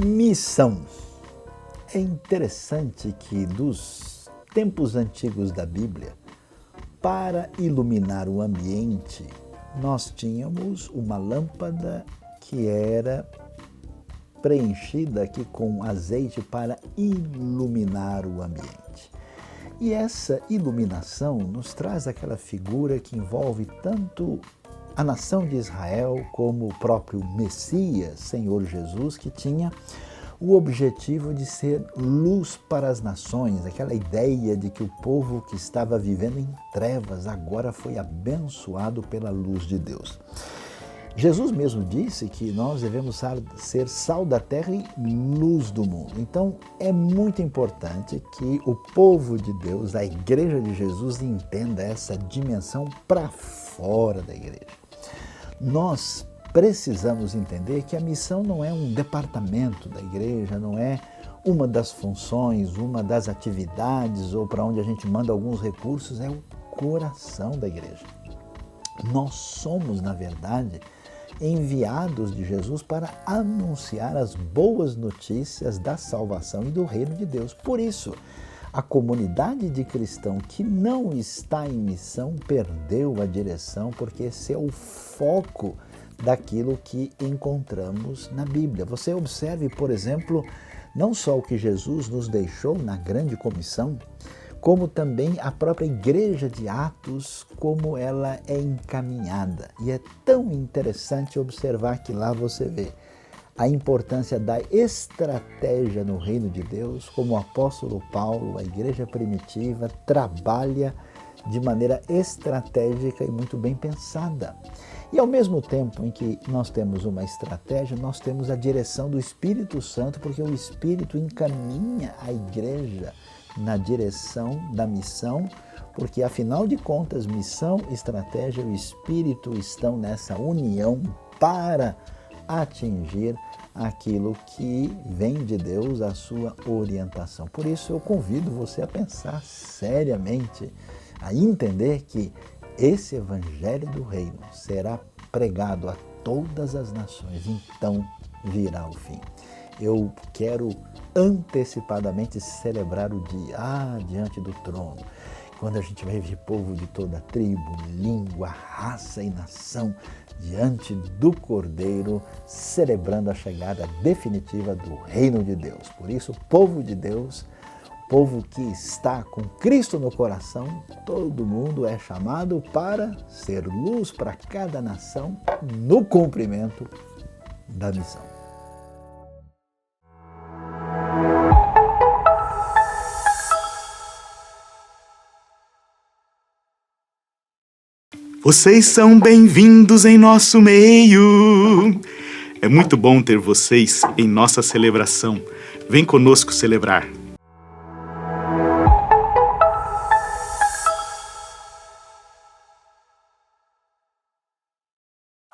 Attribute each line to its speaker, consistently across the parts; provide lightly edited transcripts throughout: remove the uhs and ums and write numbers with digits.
Speaker 1: Missão. É interessante que dos tempos antigos da Bíblia, para iluminar o ambiente, nós tínhamos uma lâmpada que era preenchida aqui com azeite para iluminar o ambiente. E essa iluminação nos traz aquela figura que envolve tanto a nação de Israel como o próprio Messias, Senhor Jesus, que tinha o objetivo de ser luz para as nações, aquela ideia de que o povo que estava vivendo em trevas agora foi abençoado pela luz de Deus. Jesus mesmo disse que nós devemos ser sal da terra e luz do mundo. Então, é muito importante que o povo de Deus, a igreja de Jesus, entenda essa dimensão para fora da igreja. Nós precisamos entender que a missão não é um departamento da igreja, não é uma das funções, uma das atividades ou para onde a gente manda alguns recursos, é o coração da igreja. Nós somos, na verdade, enviados de Jesus para anunciar as boas notícias da salvação e do reino de Deus. Por isso, a comunidade de cristãos que não está em missão perdeu a direção, porque esse é o foco daquilo que encontramos na Bíblia. Você observe, por exemplo, não só o que Jesus nos deixou na grande comissão, como também a própria igreja de Atos, como ela é encaminhada. E é tão interessante observar que lá você vê a importância da estratégia no reino de Deus, como o apóstolo Paulo, a igreja primitiva, trabalha de maneira estratégica e muito bem pensada. E ao mesmo tempo em que nós temos uma estratégia, nós temos a direção do Espírito Santo, porque o Espírito encaminha a igreja na direção da missão, porque afinal de contas, missão, estratégia e o Espírito estão nessa união para atingir aquilo que vem de Deus, a sua orientação. Por isso eu convido você a pensar seriamente, a entender que esse evangelho do reino será pregado a todas as nações, então virá o fim. Eu quero antecipadamente celebrar o dia, diante do trono, quando a gente vai ver povo de toda tribo, língua, raça e nação, diante do Cordeiro, celebrando a chegada definitiva do reino de Deus. Por isso, povo de Deus, povo que está com Cristo no coração, todo mundo é chamado para ser luz para cada nação no cumprimento da missão.
Speaker 2: Vocês são bem-vindos em nosso meio. É muito bom ter vocês em nossa celebração. Vem conosco celebrar.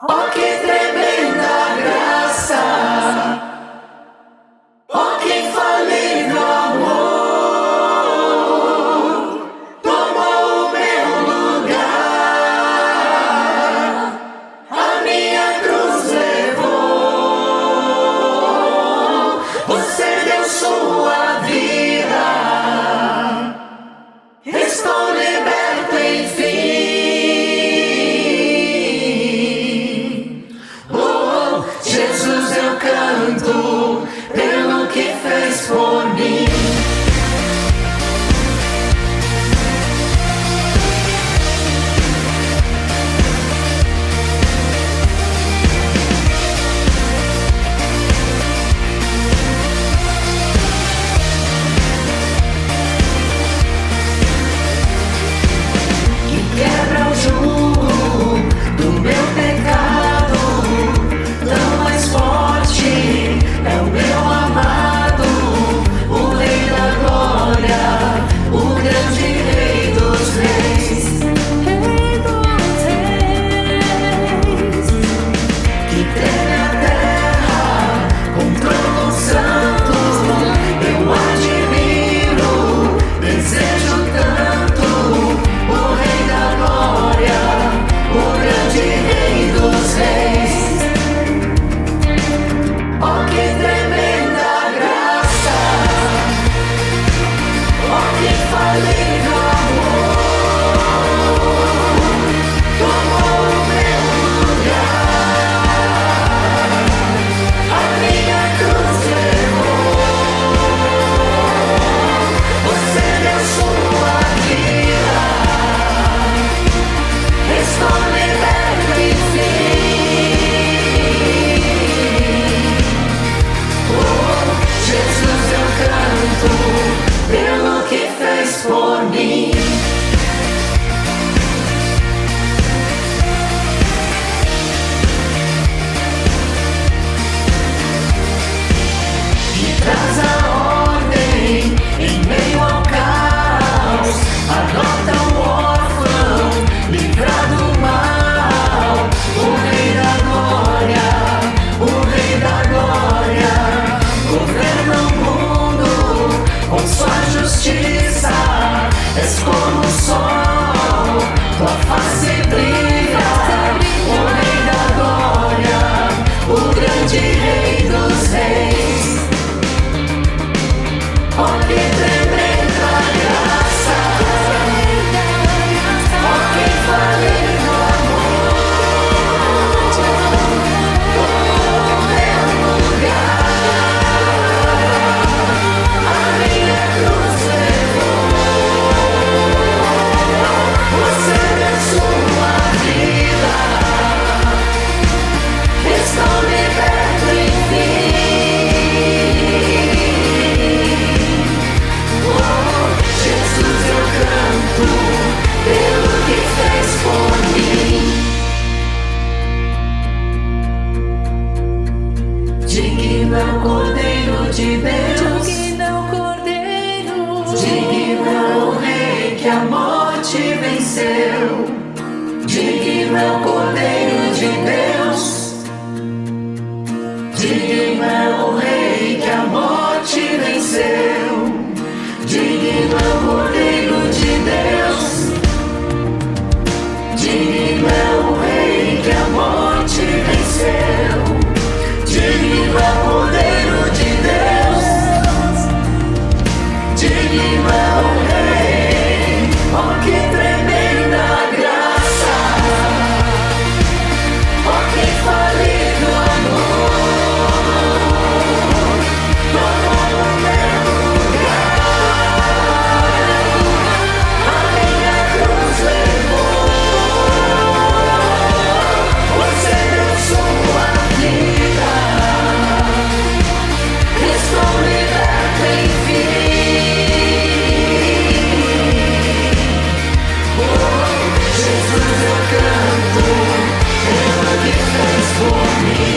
Speaker 3: Oh, que tremenda graça! Oh, que infalível amor! Tomou o meu lugar, a minha cruz levou. Você deu sua vida, estou liberto enfim. Digno é o Cordeiro de Deus, digno é o Rei que a morte venceu. Digno é o Cordeiro de Deus, digno é o Rei que a morte venceu. Digno é o Cordeiro de Deus, digno é o Rei. Oh, que tremenda graça! Oh, que infalível amor! Tomou o meu lugar, a minha cruz levou. Você deu sua vida, estou liberto enfim. Jesus, eu canto pelo que fez por mim.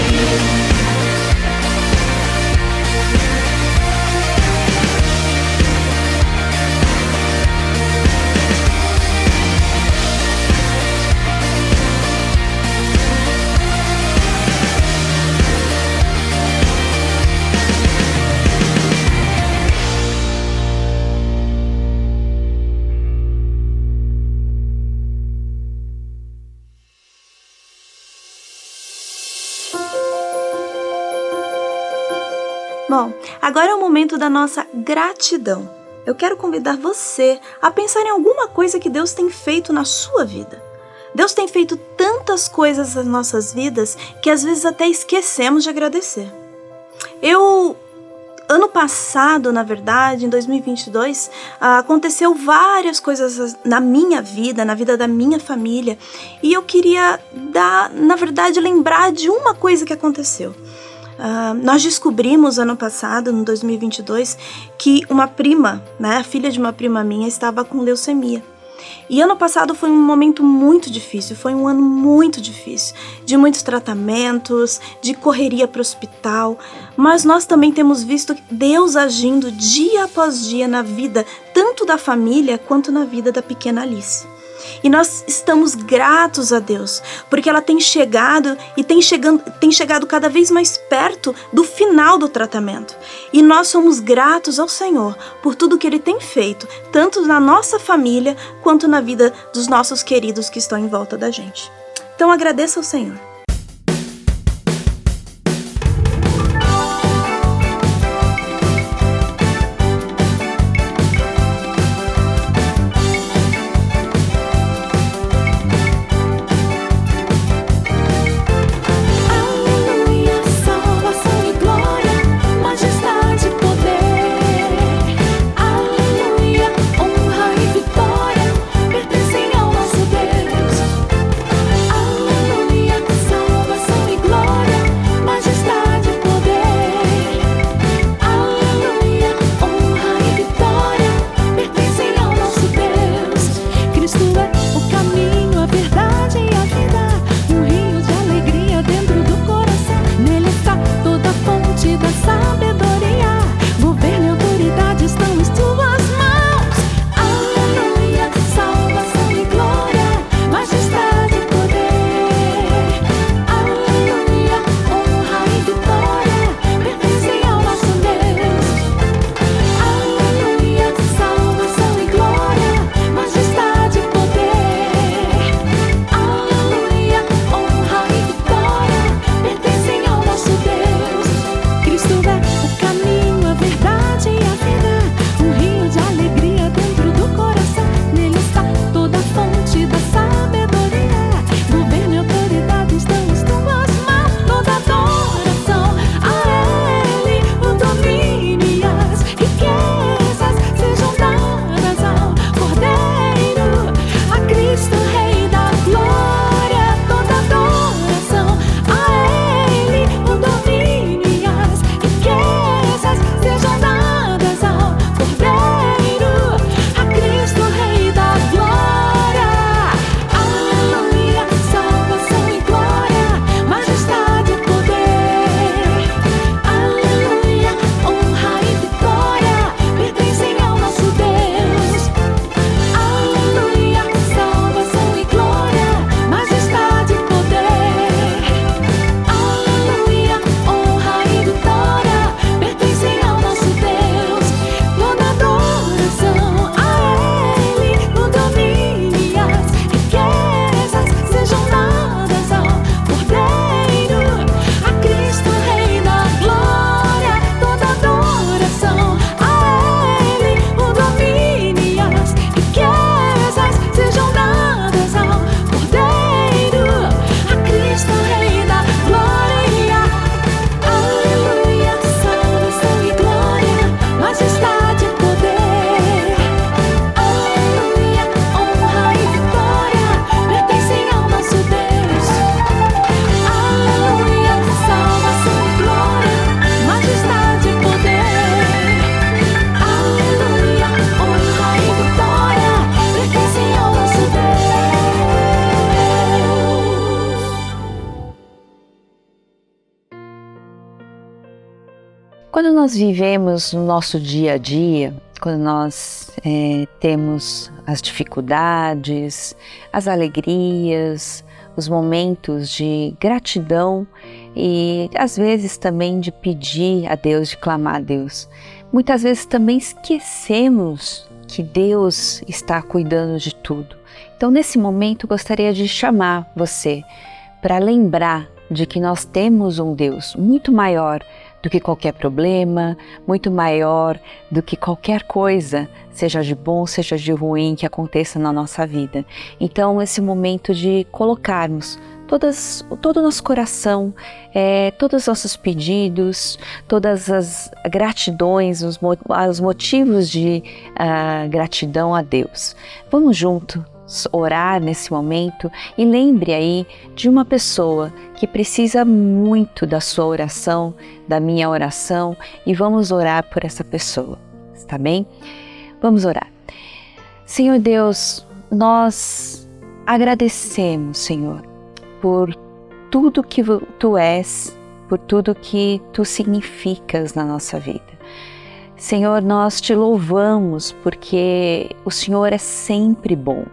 Speaker 4: Bom, agora é o momento da nossa gratidão. Eu quero convidar você a pensar em alguma coisa que Deus tem feito na sua vida. Deus tem feito tantas coisas nas nossas vidas que às vezes até esquecemos de agradecer. Ano passado, na verdade, em 2022, aconteceu várias coisas na minha vida, na vida da minha família, e eu queria lembrar de uma coisa que aconteceu. Nós descobrimos ano passado, no 2022, que uma prima, a filha de uma prima minha, estava com leucemia. E ano passado foi um momento muito difícil, foi um ano muito difícil, de muitos tratamentos, de correria para o hospital, mas nós também temos visto Deus agindo dia após dia na vida, tanto da família quanto na vida da pequena Alice. E nós estamos gratos a Deus, porque ela tem chegado e tem chegado cada vez mais perto do final do tratamento. E nós somos gratos ao Senhor por tudo que Ele tem feito, tanto na nossa família quanto na vida dos nossos queridos que estão em volta da gente. Então agradeça ao Senhor.
Speaker 5: Pertencem ao nosso Deus. Aleluia. Quando nós vivemos no nosso dia a dia, quando nós temos as dificuldades, as alegrias, os momentos de gratidão e às vezes também de pedir a Deus, de clamar a Deus, muitas vezes também esquecemos que Deus está cuidando de tudo. Então, nesse momento, gostaria de chamar você para lembrar de que nós temos um Deus muito maior do que qualquer problema, muito maior do que qualquer coisa, seja de bom, seja de ruim, que aconteça na nossa vida. Então, esse momento de colocarmos todo o nosso coração, todos os nossos pedidos, todas as gratidões, os motivos de gratidão a Deus. Vamos juntos orar nesse momento e lembre aí de uma pessoa que precisa muito da sua oração, da minha oração, e vamos orar por essa pessoa, está bem? Vamos orar. Senhor Deus, nós agradecemos, Senhor, por tudo que Tu és, por tudo que Tu significas na nossa vida. Senhor, nós Te louvamos porque o Senhor é sempre bom.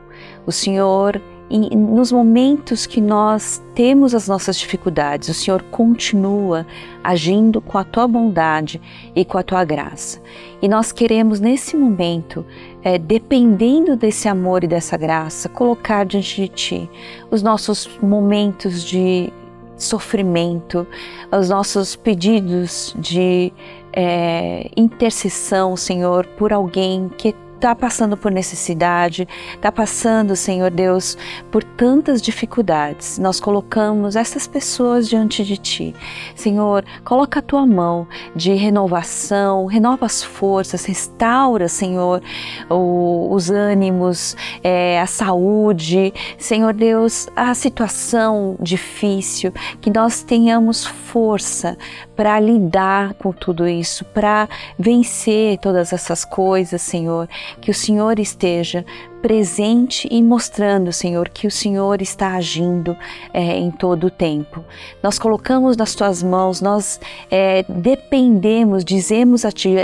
Speaker 5: O Senhor, nos momentos que nós temos as nossas dificuldades, o Senhor continua agindo com a Tua bondade e com a Tua graça. E nós queremos nesse momento, dependendo desse amor e dessa graça, colocar diante de Ti os nossos momentos de sofrimento, os nossos pedidos de intercessão, Senhor, por alguém que está passando por necessidade, está passando, Senhor Deus, por tantas dificuldades. Nós colocamos essas pessoas diante de Ti. Senhor, coloca a Tua mão de renovação, renova as forças, restaura, Senhor, os ânimos, a saúde, Senhor Deus, a situação difícil, que nós tenhamos força para lidar com tudo isso, para vencer todas essas coisas, Senhor, que o Senhor esteja presente e mostrando, Senhor, que o Senhor está agindo em todo o tempo. Nós colocamos nas Tuas mãos, nós dependemos, dizemos a Ti,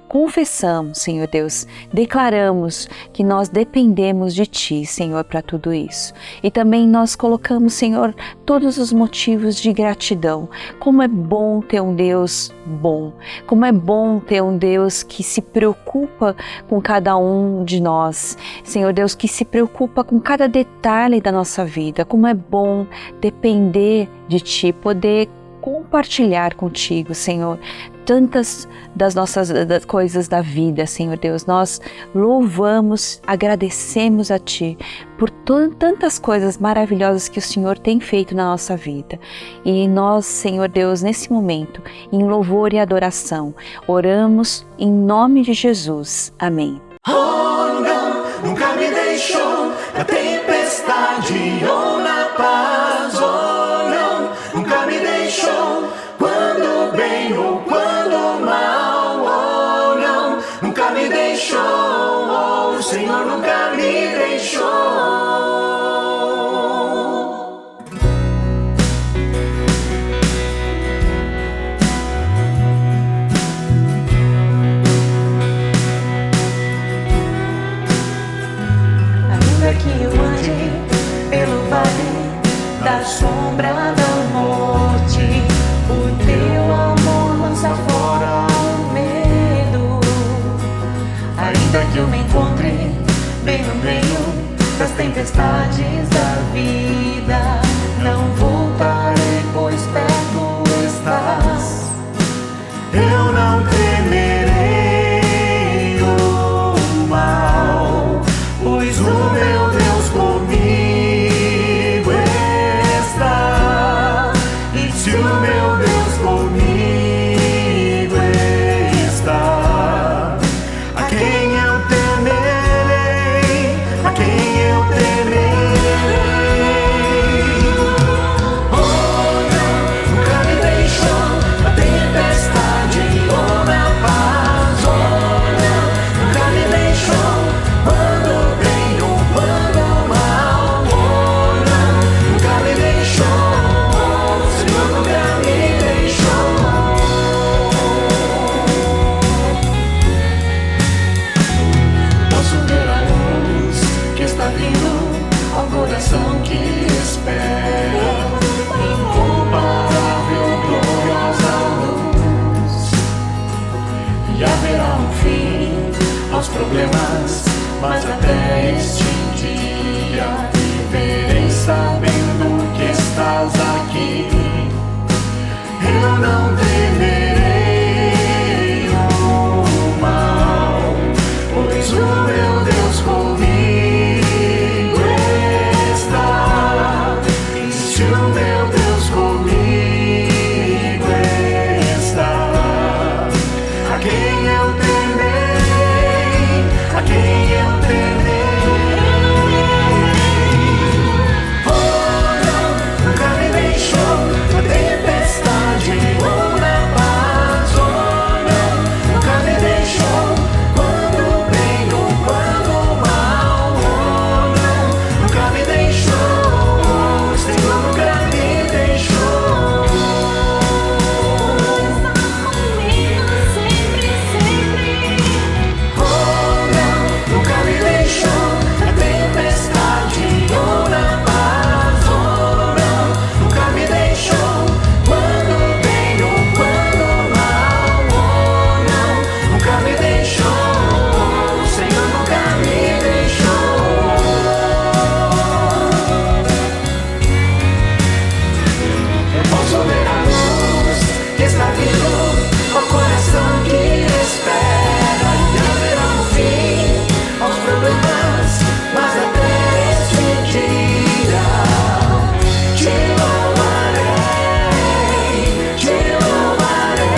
Speaker 5: confessamos, Senhor Deus, declaramos que nós dependemos de Ti, Senhor, para tudo isso. E também nós colocamos, Senhor, todos os motivos de gratidão. Como é bom ter um Deus bom, como é bom ter um Deus que se preocupa com cada um de nós, Senhor Deus, que se preocupa com cada detalhe da nossa vida. Como é bom depender de Ti, poder compartilhar contigo, Senhor, tantas das nossas coisas da vida, Senhor Deus. Nós louvamos, agradecemos a Ti por tantas coisas maravilhosas que o Senhor tem feito na nossa vida. E nós, Senhor Deus, nesse momento, em louvor e adoração, oramos em nome de Jesus. Amém.
Speaker 3: Oh, não, nunca me deixou na tempestade ou na paz. Oh, não, nunca me deixou quando bem ou quando mal. Oh, não, nunca me deixou. Oh, o Senhor nunca me deixou. Que eu ande pelo vale meu Deus comigo está. A quem eu temerei, a quem eu temerei. Oh, não, nunca me deixou na tempestade ou na paz. Oh, não, nunca me deixou quando bem ou quando mal. Oh, não, nunca me deixou. O Senhor nunca me deixou.
Speaker 6: Está comigo sempre, sempre.
Speaker 3: Oh, não, nunca me deixou na tempestade ou na paz. Oh, não, nunca me deixou quando bem ou quando mal. Oh, não, nunca me deixou. O Senhor nunca me deixou. Eu posso ver a luz que está vindo ao coração que espera, e haverá um fim aos problemas, mas até esse dia te louvarei, te louvarei.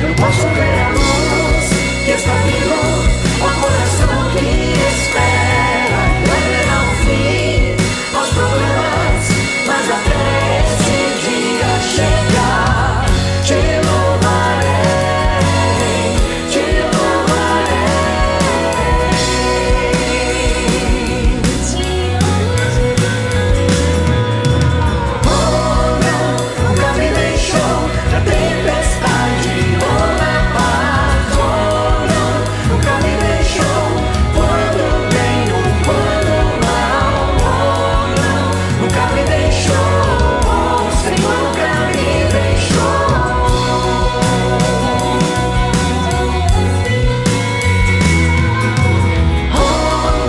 Speaker 3: Eu posso ver a luz que está vindo ao coração que espera, e haverá um fim aos problemas, mas até esse dia chegar, te louvarei, te louvarei. Oh, não, nunca me deixou na tempestade ou na paz. Oh, não, nunca me deixou quando bem ou quando mal. Oh, não, nunca me deixou. O Senhor nunca me deixou. Oh,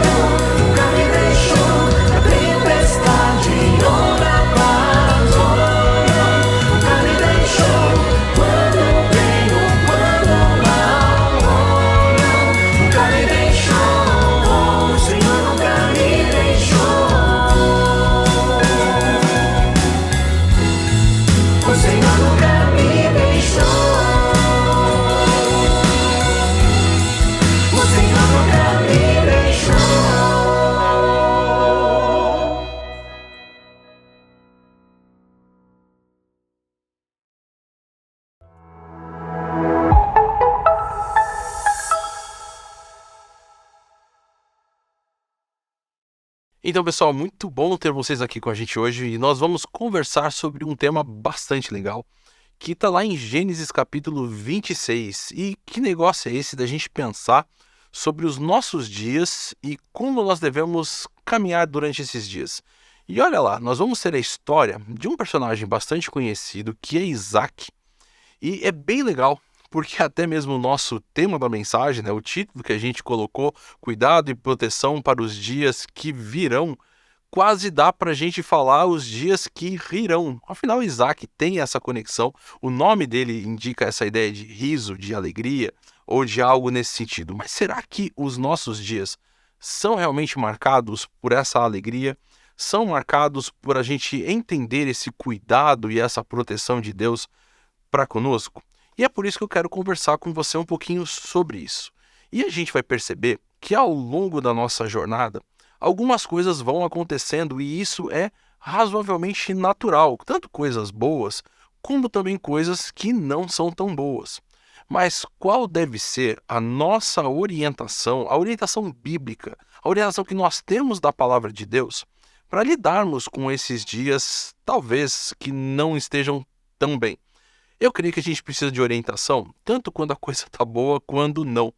Speaker 3: não, nunca me deixou na tempestade ou na paz. Oh, não, nunca me deixou quando bem ou quando mal. Oh, não, nunca me deixou. O Senhor nunca me deixou. O Senhor nunca me deixou. O Senhor nunca me deixou.
Speaker 7: Então, pessoal, muito bom ter vocês aqui com a gente hoje e nós vamos conversar sobre um tema bastante legal que está lá em Gênesis capítulo 26. E que negócio é esse da gente pensar sobre os nossos dias e como nós devemos caminhar durante esses dias? E olha lá, nós vamos ter a história de um personagem bastante conhecido que é Isaac. E é bem legal, porque até mesmo o nosso tema da mensagem, né, o título que a gente colocou, Cuidado e Proteção para os Dias que Virão, quase dá para a gente falar os dias que rirão. Afinal, Isaac tem essa conexão, o nome dele indica essa ideia de riso, de alegria, ou de algo nesse sentido. Mas será que os nossos dias são realmente marcados por essa alegria? São marcados por a gente entender esse cuidado e essa proteção de Deus para conosco? E é por isso que eu quero conversar com você um pouquinho sobre isso. E a gente vai perceber que ao longo da nossa jornada, algumas coisas vão acontecendo e isso é razoavelmente natural, tanto coisas boas como também coisas que não são tão boas. Mas qual deve ser a nossa orientação, a orientação bíblica, a orientação que nós temos da palavra de Deus para lidarmos com esses dias, talvez, que não estejam tão bem? Eu creio que a gente precisa de orientação, tanto quando a coisa está boa, quando não.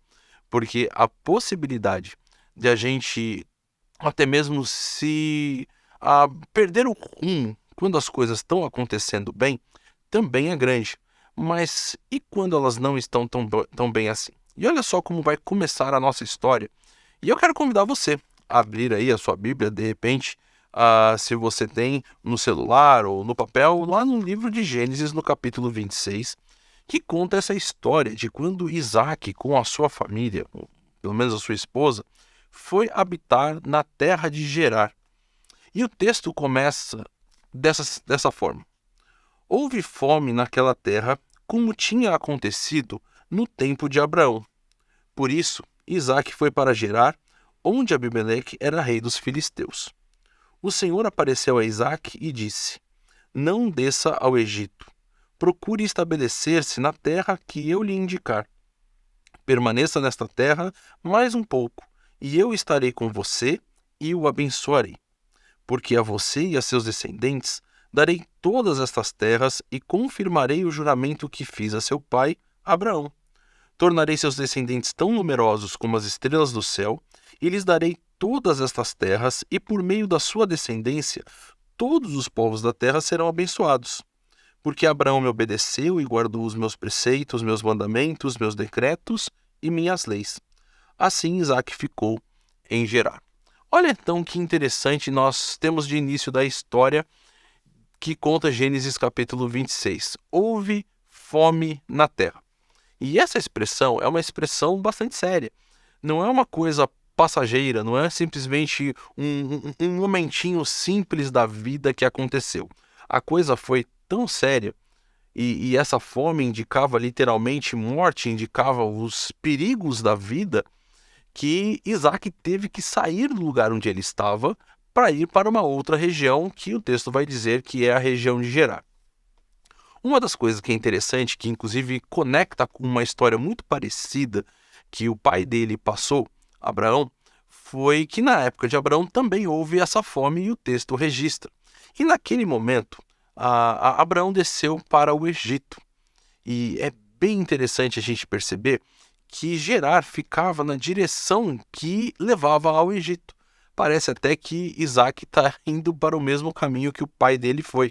Speaker 7: Porque a possibilidade de a gente até mesmo se perder o rumo quando as coisas estão acontecendo bem, também é grande. Mas e quando elas não estão tão bem assim? E olha só como vai começar a nossa história. E eu quero convidar você a abrir aí a sua Bíblia, de repente, se você tem no celular ou no papel, lá no livro de Gênesis, no capítulo 26, que conta essa história de quando Isaac, com a sua família, pelo menos a sua esposa, foi habitar na terra de Gerar. E o texto começa dessa forma. Houve fome naquela terra, como tinha acontecido no tempo de Abraão. Por isso, Isaque foi para Gerar, onde Abimeleque era rei dos filisteus. O Senhor apareceu a Isaque e disse: Não desça ao Egito. Procure estabelecer-se na terra que eu lhe indicar. Permaneça nesta terra mais um pouco, e eu estarei com você e o abençoarei. Porque a você e a seus descendentes darei todas estas terras e confirmarei o juramento que fiz a seu pai, Abraão. Tornarei seus descendentes tão numerosos como as estrelas do céu, e lhes darei todas estas terras, e por meio da sua descendência, todos os povos da terra serão abençoados. Porque Abraão me obedeceu e guardou os meus preceitos, meus mandamentos, meus decretos e minhas leis. Assim Isaque ficou em Gerar. Olha então que interessante nós temos de início da história que conta Gênesis capítulo 26. Houve fome na terra. E essa expressão é uma expressão bastante séria. Não é uma coisa passageira, não é simplesmente um momentinho simples da vida que aconteceu. A coisa foi tão séria e essa fome indicava literalmente morte, indicava os perigos da vida, que Isaque teve que sair do lugar onde ele estava para ir para uma outra região que o texto vai dizer que é a região de Gerar. Uma das coisas que é interessante, que inclusive conecta com uma história muito parecida que o pai dele passou, Abraão, foi que na época de Abraão também houve essa fome e o texto registra. E naquele momento, Abraão desceu para o Egito. E é bem interessante a gente perceber que Gerar ficava na direção que levava ao Egito. Parece até que Isaque está indo para o mesmo caminho que o pai dele foi.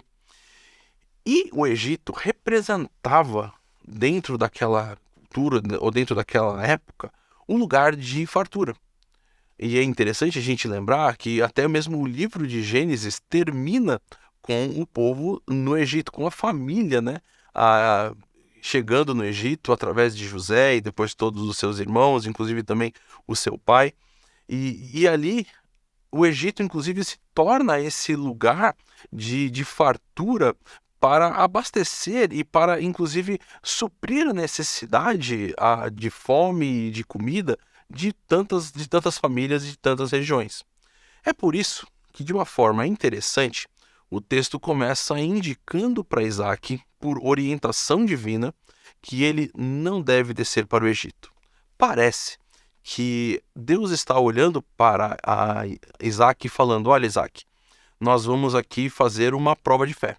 Speaker 7: E o Egito representava, dentro daquela cultura, ou dentro daquela época, um lugar de fartura. E é interessante a gente lembrar que até mesmo o livro de Gênesis termina com o povo no Egito, com a família, né? Chegando no Egito através de José e depois todos os seus irmãos, inclusive também o seu pai. E ali o Egito, inclusive, se torna esse lugar de fartura para abastecer e para, inclusive, suprir a necessidade de fome e de comida de tantas famílias e de tantas regiões. É por isso que, de uma forma interessante, o texto começa indicando para Isaque, por orientação divina, que ele não deve descer para o Egito. Parece que Deus está olhando para Isaque e falando: olha, Isaque, nós vamos aqui fazer uma prova de fé.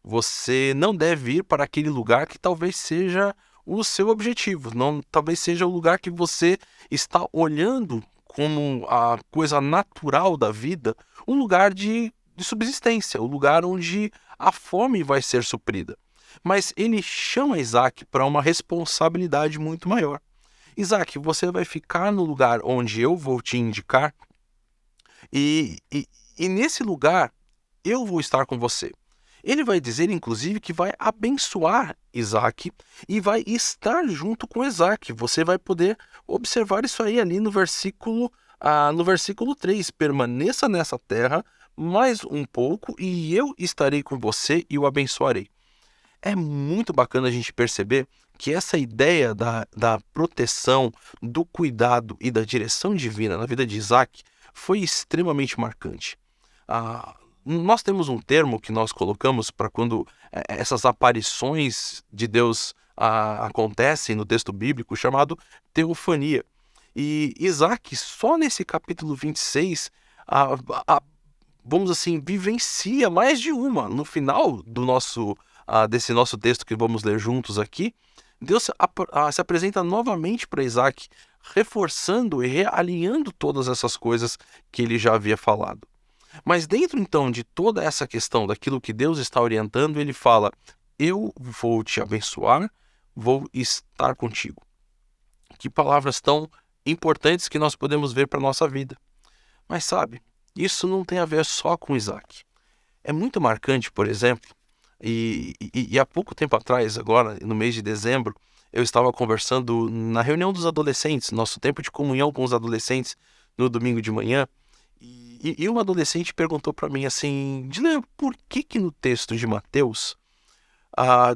Speaker 7: Você não deve ir para aquele lugar que talvez seja o seu objetivo, talvez seja o lugar que você está olhando como a coisa natural da vida, um lugar de subsistência, o lugar onde a fome vai ser suprida. Mas ele chama Isaque para uma responsabilidade muito maior. Isaque, você vai ficar no lugar onde eu vou te indicar e nesse lugar eu vou estar com você. Ele vai dizer, inclusive, que vai abençoar Isaque e vai estar junto com Isaque. Você vai poder observar isso aí ali no versículo 3. Permaneça nessa terra mais um pouco e eu estarei com você e o abençoarei. É muito bacana a gente perceber que essa ideia da proteção, do cuidado e da direção divina na vida de Isaque foi extremamente marcante. Nós temos um termo que nós colocamos para quando essas aparições de Deus acontecem no texto bíblico, chamado teofania. E Isaque, só nesse capítulo 26, vamos assim, vivencia mais de uma. No final desse nosso texto que vamos ler juntos aqui, Deus se apresenta novamente para Isaque, reforçando e realinhando todas essas coisas que ele já havia falado. Mas dentro então de toda essa questão daquilo que Deus está orientando, ele fala: eu vou te abençoar, vou estar contigo. Que palavras tão importantes que nós podemos ver para a nossa vida. Mas sabe, isso não tem a ver só com Isaque. É muito marcante, por exemplo, e há pouco tempo atrás, agora no mês de dezembro, eu estava conversando na reunião dos adolescentes, nosso tempo de comunhão com os adolescentes, no domingo de manhã, e um adolescente perguntou para mim assim, Dilean, por que no texto de Mateus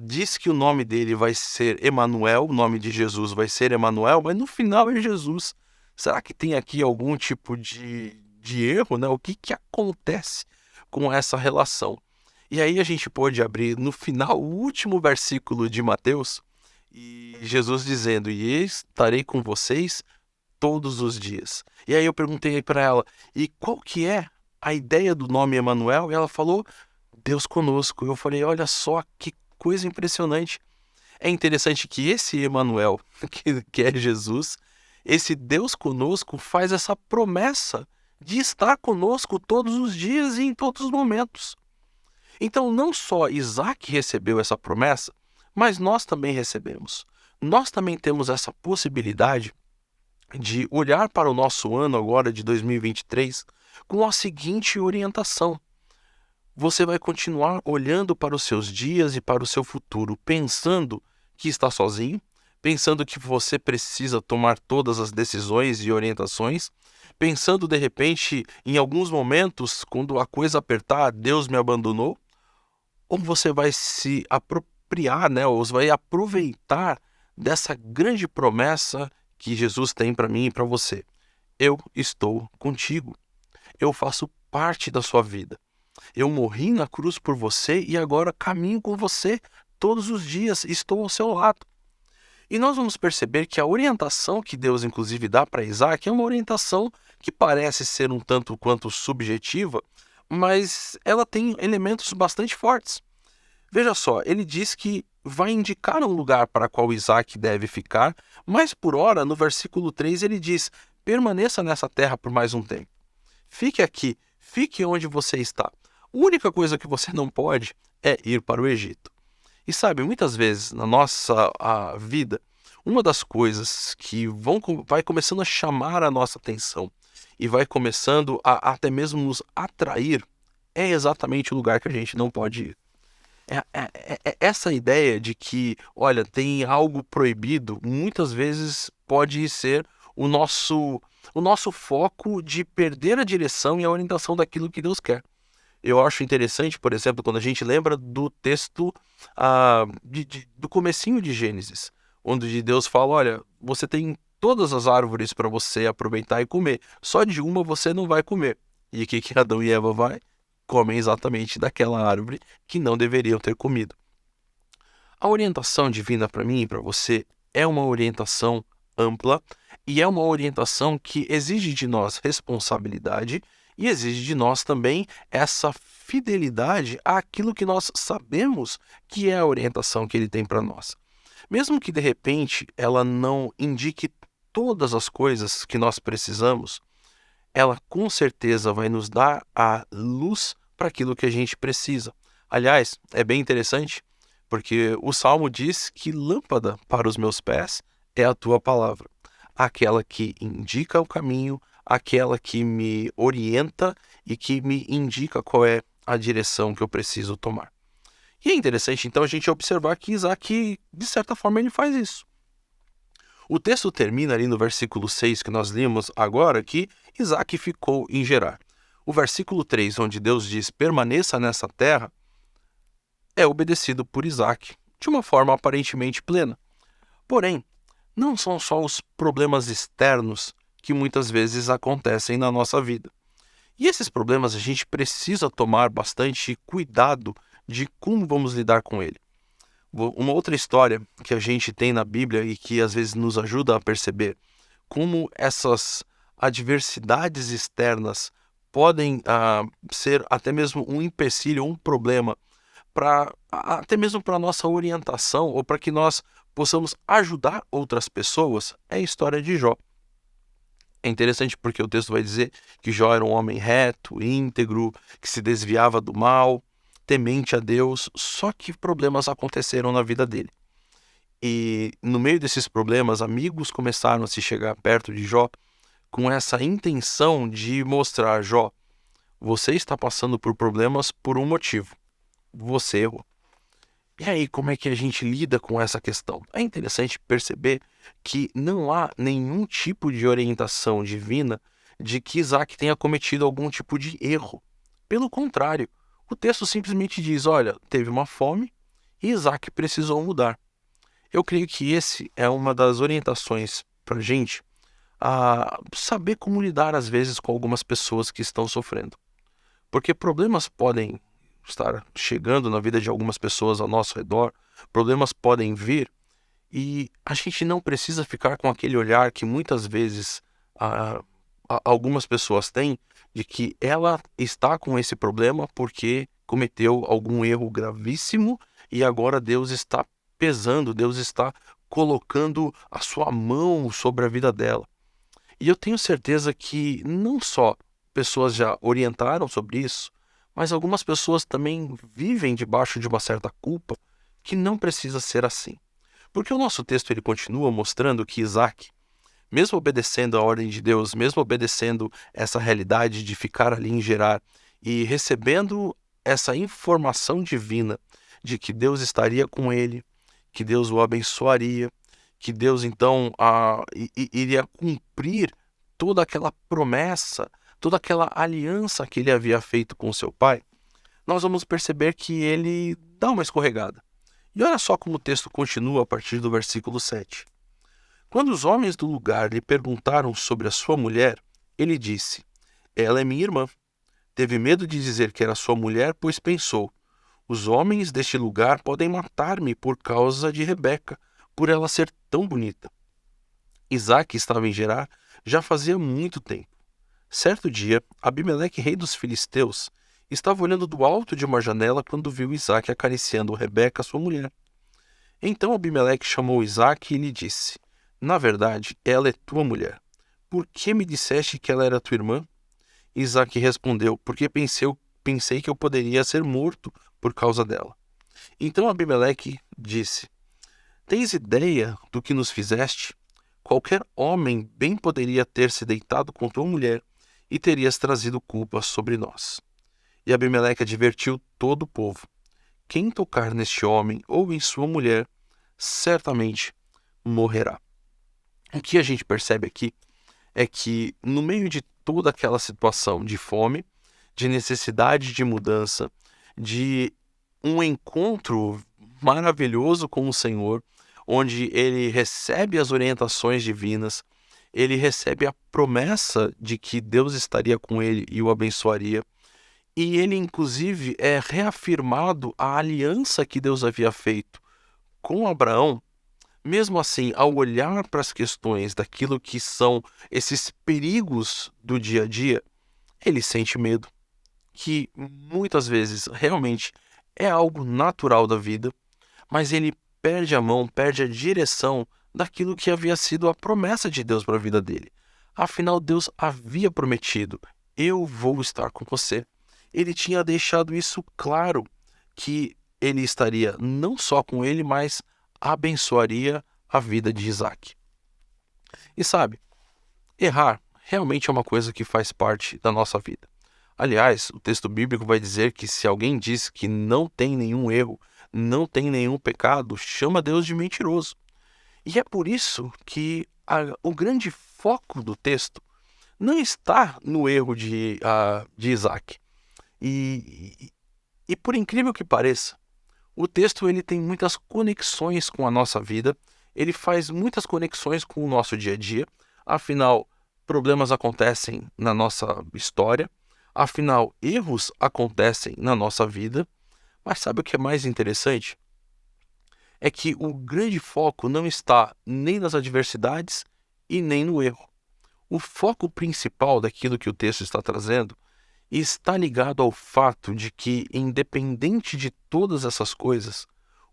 Speaker 7: diz que o nome dele vai ser Emanuel, o nome de Jesus vai ser Emanuel, mas no final é Jesus. Será que tem aqui algum tipo de erro, né? O que acontece com essa relação? E aí a gente pode abrir no final o último versículo de Mateus, e Jesus dizendo, e estarei com vocês todos os dias. E aí eu perguntei para ela, e qual que é a ideia do nome Emanuel? E ela falou, Deus conosco. Eu falei, olha só que coisa impressionante. É interessante que esse Emanuel, que é Jesus, esse Deus conosco faz essa promessa de estar conosco todos os dias e em todos os momentos. Então não só Isaac recebeu essa promessa, mas nós também recebemos. Nós também temos essa possibilidade de olhar para o nosso ano agora de 2023 com a seguinte orientação. Você vai continuar olhando para os seus dias e para o seu futuro, pensando que está sozinho, pensando que você precisa tomar todas as decisões e orientações, pensando de repente em alguns momentos, quando a coisa apertar, Deus me abandonou, ou você vai se apropriar, né, ou você vai aproveitar dessa grande promessa que Jesus tem para mim e para você. Eu estou contigo. Eu faço parte da sua vida. Eu morri na cruz por você e agora caminho com você todos os dias, estou ao seu lado. E nós vamos perceber que a orientação que Deus inclusive dá para Isaac é uma orientação que parece ser um tanto quanto subjetiva, mas ela tem elementos bastante fortes. Veja só, ele diz que vai indicar um lugar para qual Isaac deve ficar, mas por ora, no versículo 3, ele diz, permaneça nessa terra por mais um tempo. Fique aqui, fique onde você está. A única coisa que você não pode é ir para o Egito. E sabe, muitas vezes na nossa vida, uma das coisas que vai começando a chamar a nossa atenção e vai começando a até mesmo nos atrair é exatamente o lugar que a gente não pode ir. É essa ideia de que, olha, tem algo proibido, muitas vezes pode ser o nosso foco de perder a direção e a orientação daquilo que Deus quer. Eu acho interessante, por exemplo, quando a gente lembra do texto do comecinho de Gênesis, onde Deus fala, olha, você tem todas as árvores para você aproveitar e comer, só de uma você não vai comer. E o que Adão e Eva comem exatamente daquela árvore que não deveriam ter comido. A orientação divina para mim e para você é uma orientação ampla e é uma orientação que exige de nós responsabilidade e exige de nós também essa fidelidade àquilo que nós sabemos que é a orientação que ele tem para nós. Mesmo que de repente ela não indique todas as coisas que nós precisamos, ela com certeza vai nos dar a luz para aquilo que a gente precisa. Aliás, é bem interessante, porque o Salmo diz que lâmpada para os meus pés é a tua palavra, aquela que indica o caminho, aquela que me orienta e que me indica qual é a direção que eu preciso tomar. E é interessante, então, a gente observar que Isaac, de certa forma, ele faz isso. O texto termina ali no versículo 6 que nós lemos agora, que Isaac ficou em Gerar. O versículo 3, onde Deus diz, permaneça nessa terra, é obedecido por Isaac, de uma forma aparentemente plena. Porém, não são só os problemas externos que muitas vezes acontecem na nossa vida. E esses problemas a gente precisa tomar bastante cuidado de como vamos lidar com ele. Uma outra história que a gente tem na Bíblia e que às vezes nos ajuda a perceber como essas adversidades externas podem ser até mesmo um empecilho, um problema, até mesmo para a nossa orientação ou para que nós possamos ajudar outras pessoas, é a história de Jó. É interessante porque o texto vai dizer que Jó era um homem reto, íntegro, que se desviava do mal, temente a Deus, só que problemas aconteceram na vida dele. E no meio desses problemas, amigos começaram a se chegar perto de Jó com essa intenção de mostrar, Jó, você está passando por problemas por um motivo. Você errou. E aí, como é que a gente lida com essa questão? É interessante perceber que não há nenhum tipo de orientação divina de que Isaac tenha cometido algum tipo de erro. Pelo contrário, o texto simplesmente diz, olha, teve uma fome e Isaac precisou mudar. Eu creio que esse é uma das orientações para a gente a saber como lidar às vezes com algumas pessoas que estão sofrendo. Porque problemas podem estar chegando na vida de algumas pessoas ao nosso redor, problemas podem vir e a gente não precisa ficar com aquele olhar que muitas vezes algumas pessoas têm de que ela está com esse problema porque cometeu algum erro gravíssimo e agora Deus está pesando, Deus está colocando a sua mão sobre a vida dela. E eu tenho certeza que não só pessoas já orientaram sobre isso, mas algumas pessoas também vivem debaixo de uma certa culpa que não precisa ser assim. Porque o nosso texto ele continua mostrando que Isaac, mesmo obedecendo a ordem de Deus, mesmo obedecendo essa realidade de ficar ali em Gerar e recebendo essa informação divina de que Deus estaria com ele, que Deus o abençoaria, que Deus então iria cumprir toda aquela promessa, toda aquela aliança que ele havia feito com seu pai, nós vamos perceber que ele dá uma escorregada. E olha só como o texto continua a partir do versículo 7. Quando os homens do lugar lhe perguntaram sobre a sua mulher, ele disse, ela é minha irmã. Teve medo de dizer que era sua mulher, pois pensou, os homens deste lugar podem matar-me por causa de Rebeca, por ela ser tão bonita. Isaac estava em Gerar já fazia muito tempo. Certo dia, Abimeleque, rei dos filisteus, estava olhando do alto de uma janela quando viu Isaac acariciando Rebeca, sua mulher. Então Abimeleque chamou Isaac e lhe disse, na verdade, ela é tua mulher. Por que me disseste que ela era tua irmã? Isaac respondeu, porque pensei que eu poderia ser morto por causa dela. Então Abimeleque disse, tens ideia do que nos fizeste? Qualquer homem bem poderia ter se deitado com tua mulher e terias trazido culpa sobre nós. E Abimeleque advertiu todo o povo, quem tocar neste homem ou em sua mulher, certamente morrerá. O que a gente percebe aqui é que no meio de toda aquela situação de fome, de necessidade de mudança, de um encontro maravilhoso com o Senhor, onde ele recebe as orientações divinas, ele recebe a promessa de que Deus estaria com ele e o abençoaria, e ele inclusive é reafirmado a aliança que Deus havia feito com Abraão. Mesmo assim, ao olhar para as questões daquilo que são esses perigos do dia a dia, ele sente medo, que muitas vezes realmente é algo natural da vida, mas ele perde a mão, perde a direção daquilo que havia sido a promessa de Deus para a vida dele. Afinal, Deus havia prometido, eu vou estar com você. Ele tinha deixado isso claro, que ele estaria não só com ele, mas abençoaria a vida de Isaac. E sabe, errar realmente é uma coisa que faz parte da nossa vida. Aliás, o texto bíblico vai dizer que se alguém diz que não tem nenhum erro, não tem nenhum pecado, chama Deus de mentiroso. E é por isso que o grande foco do texto não está no erro de Isaac. E por incrível que pareça, o texto ele tem muitas conexões com a nossa vida, ele faz muitas conexões com o nosso dia a dia, afinal, problemas acontecem na nossa história, afinal, erros acontecem na nossa vida, mas sabe o que é mais interessante? É que o grande foco não está nem nas adversidades e nem no erro. O foco principal daquilo que o texto está trazendo está ligado ao fato de que, independente de todas essas coisas,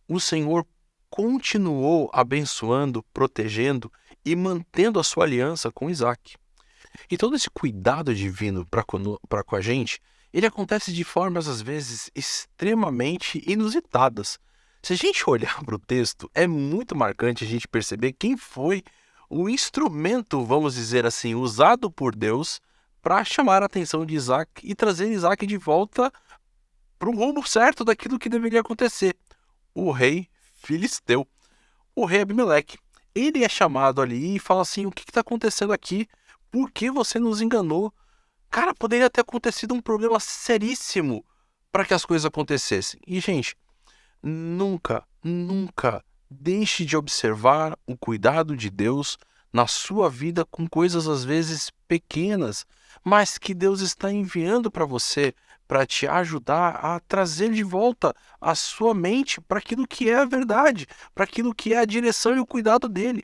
Speaker 7: o Senhor continuou abençoando, protegendo e mantendo a sua aliança com Isaac. E todo esse cuidado divino para com a gente, ele acontece de formas, às vezes, extremamente inusitadas. Se a gente olhar para o texto, é muito marcante a gente perceber quem foi o instrumento, vamos dizer assim, usado por Deus para chamar a atenção de Isaac e trazer Isaac de volta para o rumo certo daquilo que deveria acontecer. O rei filisteu, o rei Abimeleque. Ele é chamado ali e fala assim, o que está acontecendo aqui? Por que você nos enganou? Cara, poderia ter acontecido um problema seríssimo para que as coisas acontecessem. E, gente, nunca, nunca deixe de observar o cuidado de Deus na sua vida com coisas às vezes pequenas, mas que Deus está enviando para você para te ajudar a trazer de volta a sua mente para aquilo que é a verdade, para aquilo que é a direção e o cuidado dele.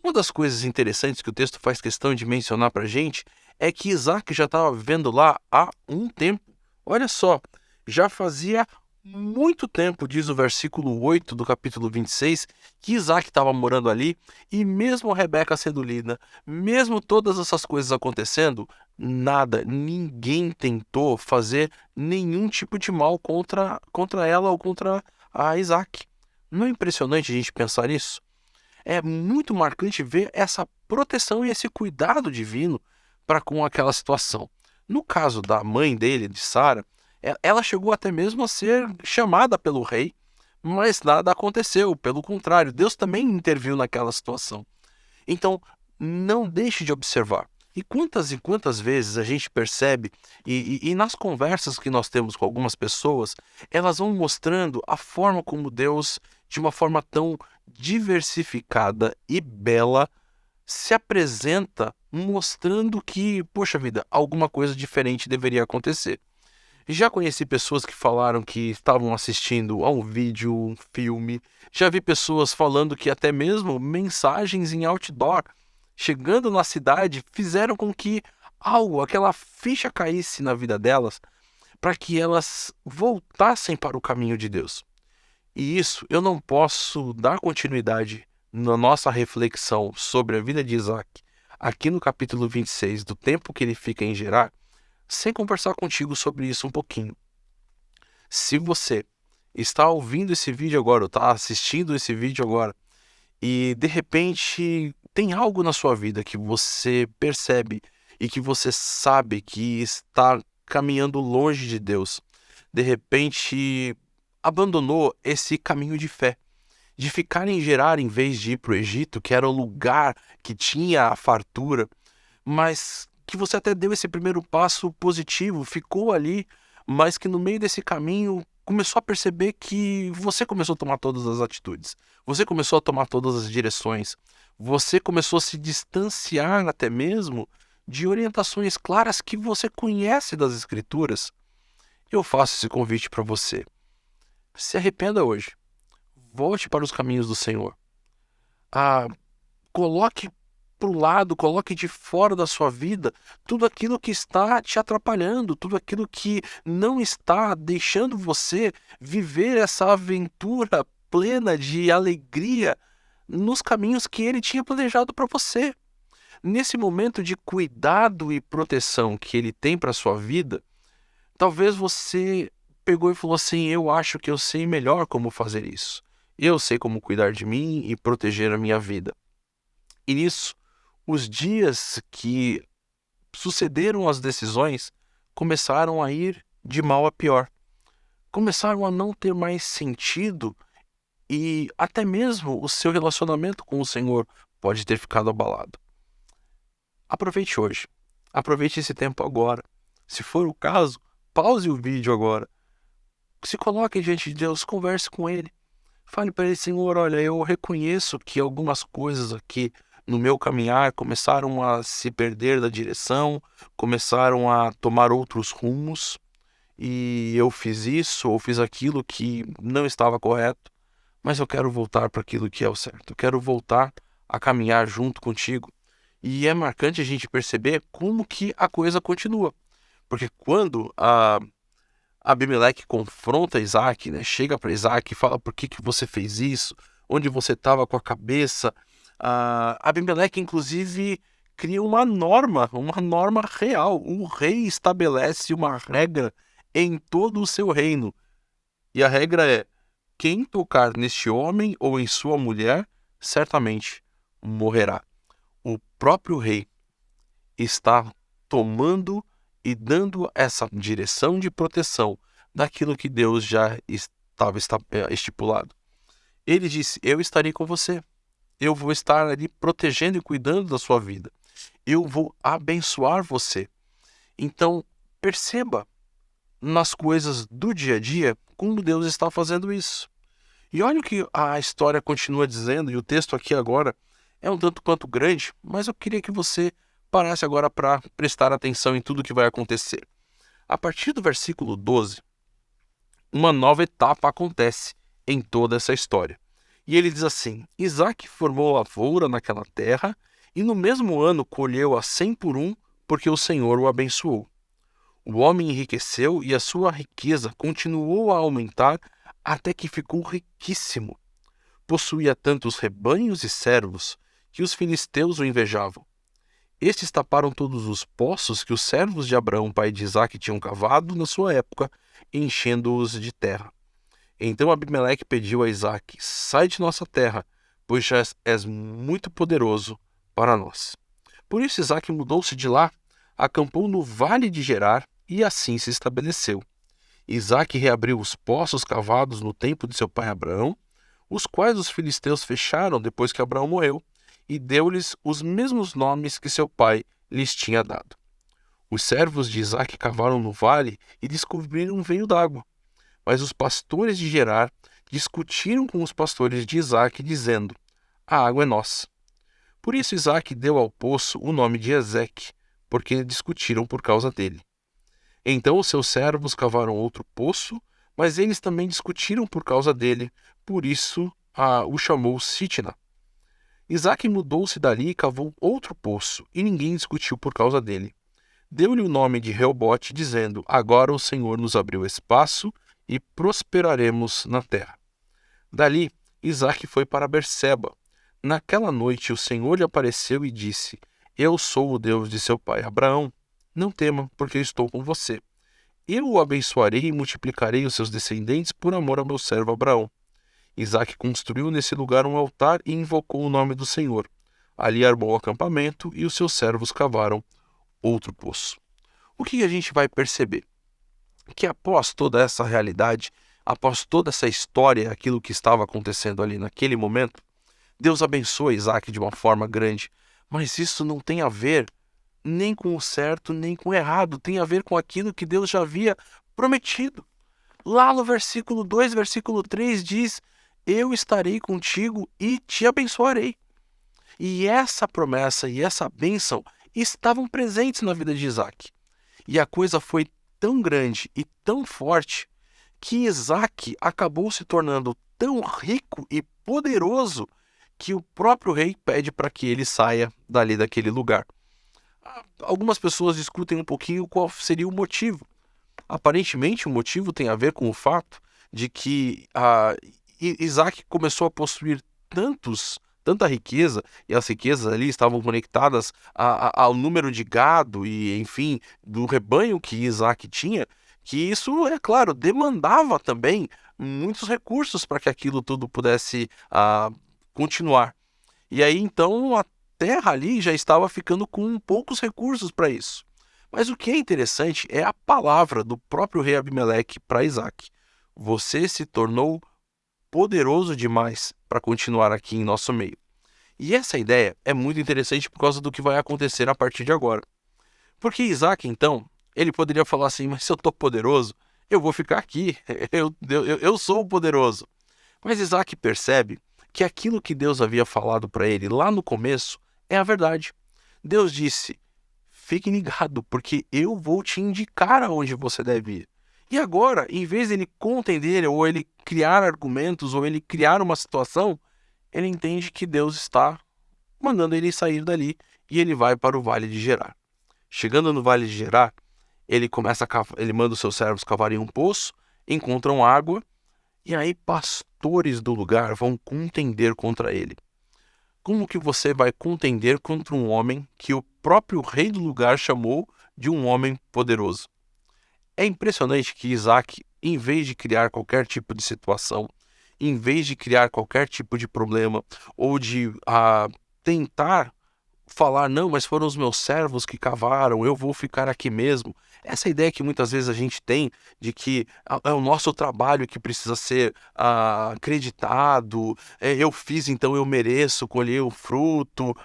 Speaker 7: Uma das coisas interessantes que o texto faz questão de mencionar para a gente é que Isaac já estava vivendo lá há um tempo. Olha só, já fazia muito tempo, diz o versículo 8 do capítulo 26, que Isaac estava morando ali, e mesmo Rebeca sendo linda, mesmo todas essas coisas acontecendo, nada, ninguém tentou fazer nenhum tipo de mal contra ela ou contra a Isaac. Não é impressionante a gente pensar nisso? É muito marcante ver essa proteção e esse cuidado divino para com aquela situação. No caso da mãe dele, de Sara, ela chegou até mesmo a ser chamada pelo rei, mas nada aconteceu. Pelo contrário, Deus também interviu naquela situação. Então, não deixe de observar. E quantas vezes a gente percebe, e nas conversas que nós temos com algumas pessoas, elas vão mostrando a forma como Deus, de uma forma tão diversificada e bela, se apresenta mostrando que, poxa vida, alguma coisa diferente deveria acontecer. Já conheci pessoas que falaram que estavam assistindo a um vídeo, um filme. Já vi pessoas falando que até mesmo mensagens em outdoor, chegando na cidade, fizeram com que algo, aquela ficha caísse na vida delas, para que elas voltassem para o caminho de Deus. E isso eu não posso dar continuidade na nossa reflexão sobre a vida de Isaac, aqui no capítulo 26, do tempo que ele fica em Gerar, sem conversar contigo sobre isso um pouquinho. Se você está ouvindo esse vídeo agora, ou está assistindo esse vídeo agora, e de repente tem algo na sua vida que você percebe e que você sabe que está caminhando longe de Deus, de repente abandonou esse caminho de fé, de ficar em Gerar em vez de ir para o Egito, que era o lugar que tinha a fartura, mas que você até deu esse primeiro passo positivo, ficou ali, mas que no meio desse caminho começou a perceber que você começou a tomar todas as atitudes, você começou a tomar todas as direções, você começou a se distanciar até mesmo de orientações claras que você conhece das Escrituras. Eu faço esse convite para você. Se arrependa hoje. Volte para os caminhos do Senhor. Coloque para o lado, coloque de fora da sua vida tudo aquilo que está te atrapalhando, tudo aquilo que não está deixando você viver essa aventura plena de alegria nos caminhos que Ele tinha planejado para você. Nesse momento de cuidado e proteção que Ele tem para a sua vida, talvez você pegou e falou assim: eu acho que eu sei melhor como fazer isso. Eu sei como cuidar de mim e proteger a minha vida. E nisso, os dias que sucederam as decisões começaram a ir de mal a pior. Começaram a não ter mais sentido e até mesmo o seu relacionamento com o Senhor pode ter ficado abalado. Aproveite hoje. Aproveite esse tempo agora. Se for o caso, pause o vídeo agora. Se coloque diante de Deus, converse com Ele. Fale para Ele: Senhor, olha, eu reconheço que algumas coisas aqui no meu caminhar começaram a se perder da direção, começaram a tomar outros rumos, e eu fiz isso ou fiz aquilo que não estava correto, mas eu quero voltar para aquilo que é o certo. Eu quero voltar a caminhar junto contigo. E é marcante a gente perceber como que a coisa continua. Porque quando Abimeleque confronta Isaac, né, chega para Isaac e fala: por que você fez isso? Onde você estava com a cabeça? Abimeleque, inclusive, cria uma norma real. O rei estabelece uma regra em todo o seu reino. E a regra é: quem tocar neste homem ou em sua mulher, certamente morrerá. O próprio rei está tomando e dando essa direção de proteção daquilo que Deus já estava estipulado. Ele disse: eu estarei com você. Eu vou estar ali protegendo e cuidando da sua vida. eu vou abençoar você. Então, perceba nas coisas do dia a dia como Deus está fazendo isso. E olha o que a história continua dizendo, e o texto aqui agora é um tanto quanto grande, mas eu queria que você parasse agora para prestar atenção em tudo que vai acontecer. A partir do versículo 12, uma nova etapa acontece em toda essa história. E ele diz assim: Isaac formou lavoura naquela terra, e no mesmo ano colheu a 100 por um, porque o Senhor o abençoou. O homem enriqueceu e a sua riqueza continuou a aumentar até que ficou riquíssimo. Possuía tantos rebanhos e servos que os filisteus o invejavam. Estes taparam todos os poços que os servos de Abraão, pai de Isaque, tinham cavado na sua época, enchendo-os de terra. Então Abimeleque pediu a Isaque: sai de nossa terra, pois já és muito poderoso para nós. Por isso Isaque mudou-se de lá, acampou no vale de Gerar e assim se estabeleceu. Isaque reabriu os poços cavados no tempo de seu pai Abraão, os quais os filisteus fecharam depois que Abraão morreu, e deu-lhes os mesmos nomes que seu pai lhes tinha dado. Os servos de Isaque cavaram no vale e descobriram um veio d'água. Mas os pastores de Gerar discutiram com os pastores de Isaque, dizendo: a água é nossa. Por isso Isaque deu ao poço o nome de Ezeque, porque discutiram por causa dele. Então os seus servos cavaram outro poço, mas eles também discutiram por causa dele, por isso o chamou Sitna. Isaque mudou-se dali e cavou outro poço, e ninguém discutiu por causa dele. Deu-lhe o nome de Reobote, dizendo: agora o Senhor nos abriu espaço e prosperaremos na terra. Dali, Isaque foi para Berseba. Naquela noite o Senhor lhe apareceu e disse: eu sou o Deus de seu pai Abraão. Não tema, porque estou com você. Eu o abençoarei e multiplicarei os seus descendentes por amor ao meu servo Abraão. Isaque construiu nesse lugar um altar e invocou o nome do Senhor. Ali armou o acampamento e os seus servos cavaram outro poço. O que a gente vai perceber? Que após toda essa realidade, após toda essa história, aquilo que estava acontecendo ali naquele momento, Deus abençoa Isaque de uma forma grande, mas isso não tem a ver nem com o certo, nem com o errado, tem a ver com aquilo que Deus já havia prometido. Lá no versículo 2, versículo 3 diz: eu estarei contigo e te abençoarei. E essa promessa e essa bênção estavam presentes na vida de Isaque. E a coisa foi tão grande e tão forte que Isaque acabou se tornando tão rico e poderoso que o próprio rei pede para que ele saia dali daquele lugar. Algumas pessoas discutem um pouquinho qual seria o motivo. Aparentemente o motivo tem a ver com o fato de que Isaque começou a possuir tanta riqueza, e as riquezas ali estavam conectadas ao número de gado e, enfim, do rebanho que Isaque tinha, que isso, é claro, demandava também muitos recursos para que aquilo tudo pudesse continuar. E aí, então, a terra ali já estava ficando com poucos recursos para isso. Mas o que é interessante é a palavra do próprio rei Abimeleque para Isaque: você se tornou poderoso demais para continuar aqui em nosso meio. E essa ideia é muito interessante por causa do que vai acontecer a partir de agora. Porque Isaque, então, ele poderia falar assim: mas se eu estou poderoso, eu vou ficar aqui, eu sou o poderoso. Mas Isaque percebe que aquilo que Deus havia falado para ele lá no começo é a verdade. Deus disse: fique ligado, porque eu vou te indicar aonde você deve ir. E agora, em vez de ele contender, ou ele criar argumentos, ou ele criar uma situação, ele entende que Deus está mandando ele sair dali e ele vai para o Vale de Gerar. Chegando no Vale de Gerar, ele manda os seus servos cavarem um poço, encontram água, e aí pastores do lugar vão contender contra ele. Como que você vai contender contra um homem que o próprio rei do lugar chamou de um homem poderoso? É impressionante que Isaque, em vez de criar qualquer tipo de situação, em vez de criar qualquer tipo de problema, ou de tentar falar: não, mas foram os meus servos que cavaram, eu vou ficar aqui mesmo. Essa ideia que muitas vezes a gente tem de que é o nosso trabalho que precisa ser acreditado, eu fiz, então eu mereço colher o fruto.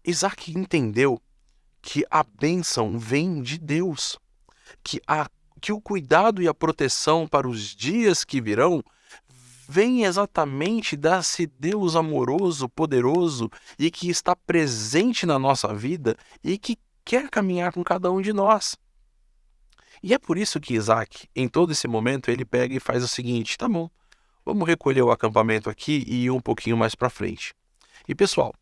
Speaker 7: Isaac entendeu que a bênção vem de Deus, que o cuidado e a proteção para os dias que virão vem exatamente desse Deus amoroso, poderoso e que está presente na nossa vida e que quer caminhar com cada um de nós. E é por isso que Isaac, em todo esse momento, ele pega e faz o seguinte: tá bom, vamos recolher o acampamento aqui e ir um pouquinho mais para frente. E pessoal,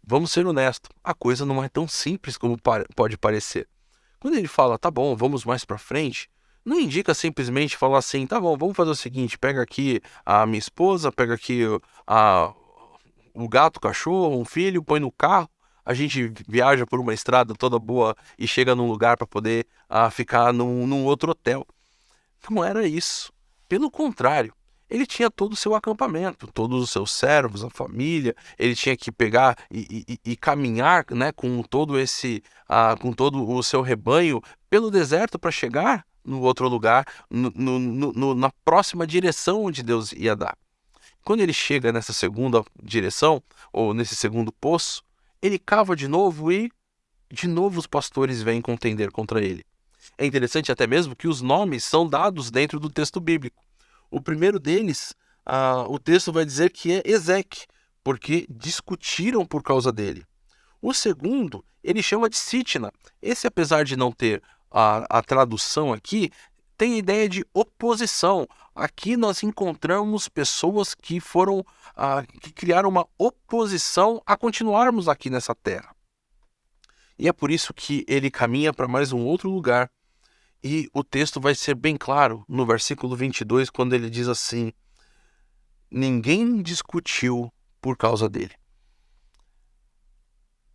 Speaker 7: vamos ser honestos, a coisa não é tão simples como pode parecer. Quando ele fala, tá bom, vamos mais para frente, não indica simplesmente falar assim, tá bom, vamos fazer o seguinte, pega aqui a minha esposa, pega aqui o gato, o cachorro, um filho, põe no carro, a gente viaja por uma estrada toda boa e chega num lugar para poder ficar num outro hotel. Não era isso. Pelo contrário, ele tinha todo o seu acampamento, todos os seus servos, a família, ele tinha que pegar e caminhar, né, com todo o seu rebanho pelo deserto para chegar no outro lugar, na próxima direção onde Deus ia dar. Quando ele chega nessa segunda direção, ou nesse segundo poço, ele cava de novo e de novo os pastores vêm contender contra ele. É interessante até mesmo que os nomes são dados dentro do texto bíblico. O primeiro deles, o texto vai dizer que é Ezeque, porque discutiram por causa dele. O segundo, ele chama de Sitna. Esse, apesar de não ter a tradução aqui, tem a ideia de oposição. Aqui nós encontramos pessoas que que criaram uma oposição a continuarmos aqui nessa terra. E é por isso que ele caminha para mais um outro lugar. E o texto vai ser bem claro no versículo 22, quando ele diz assim: ninguém discutiu por causa dele.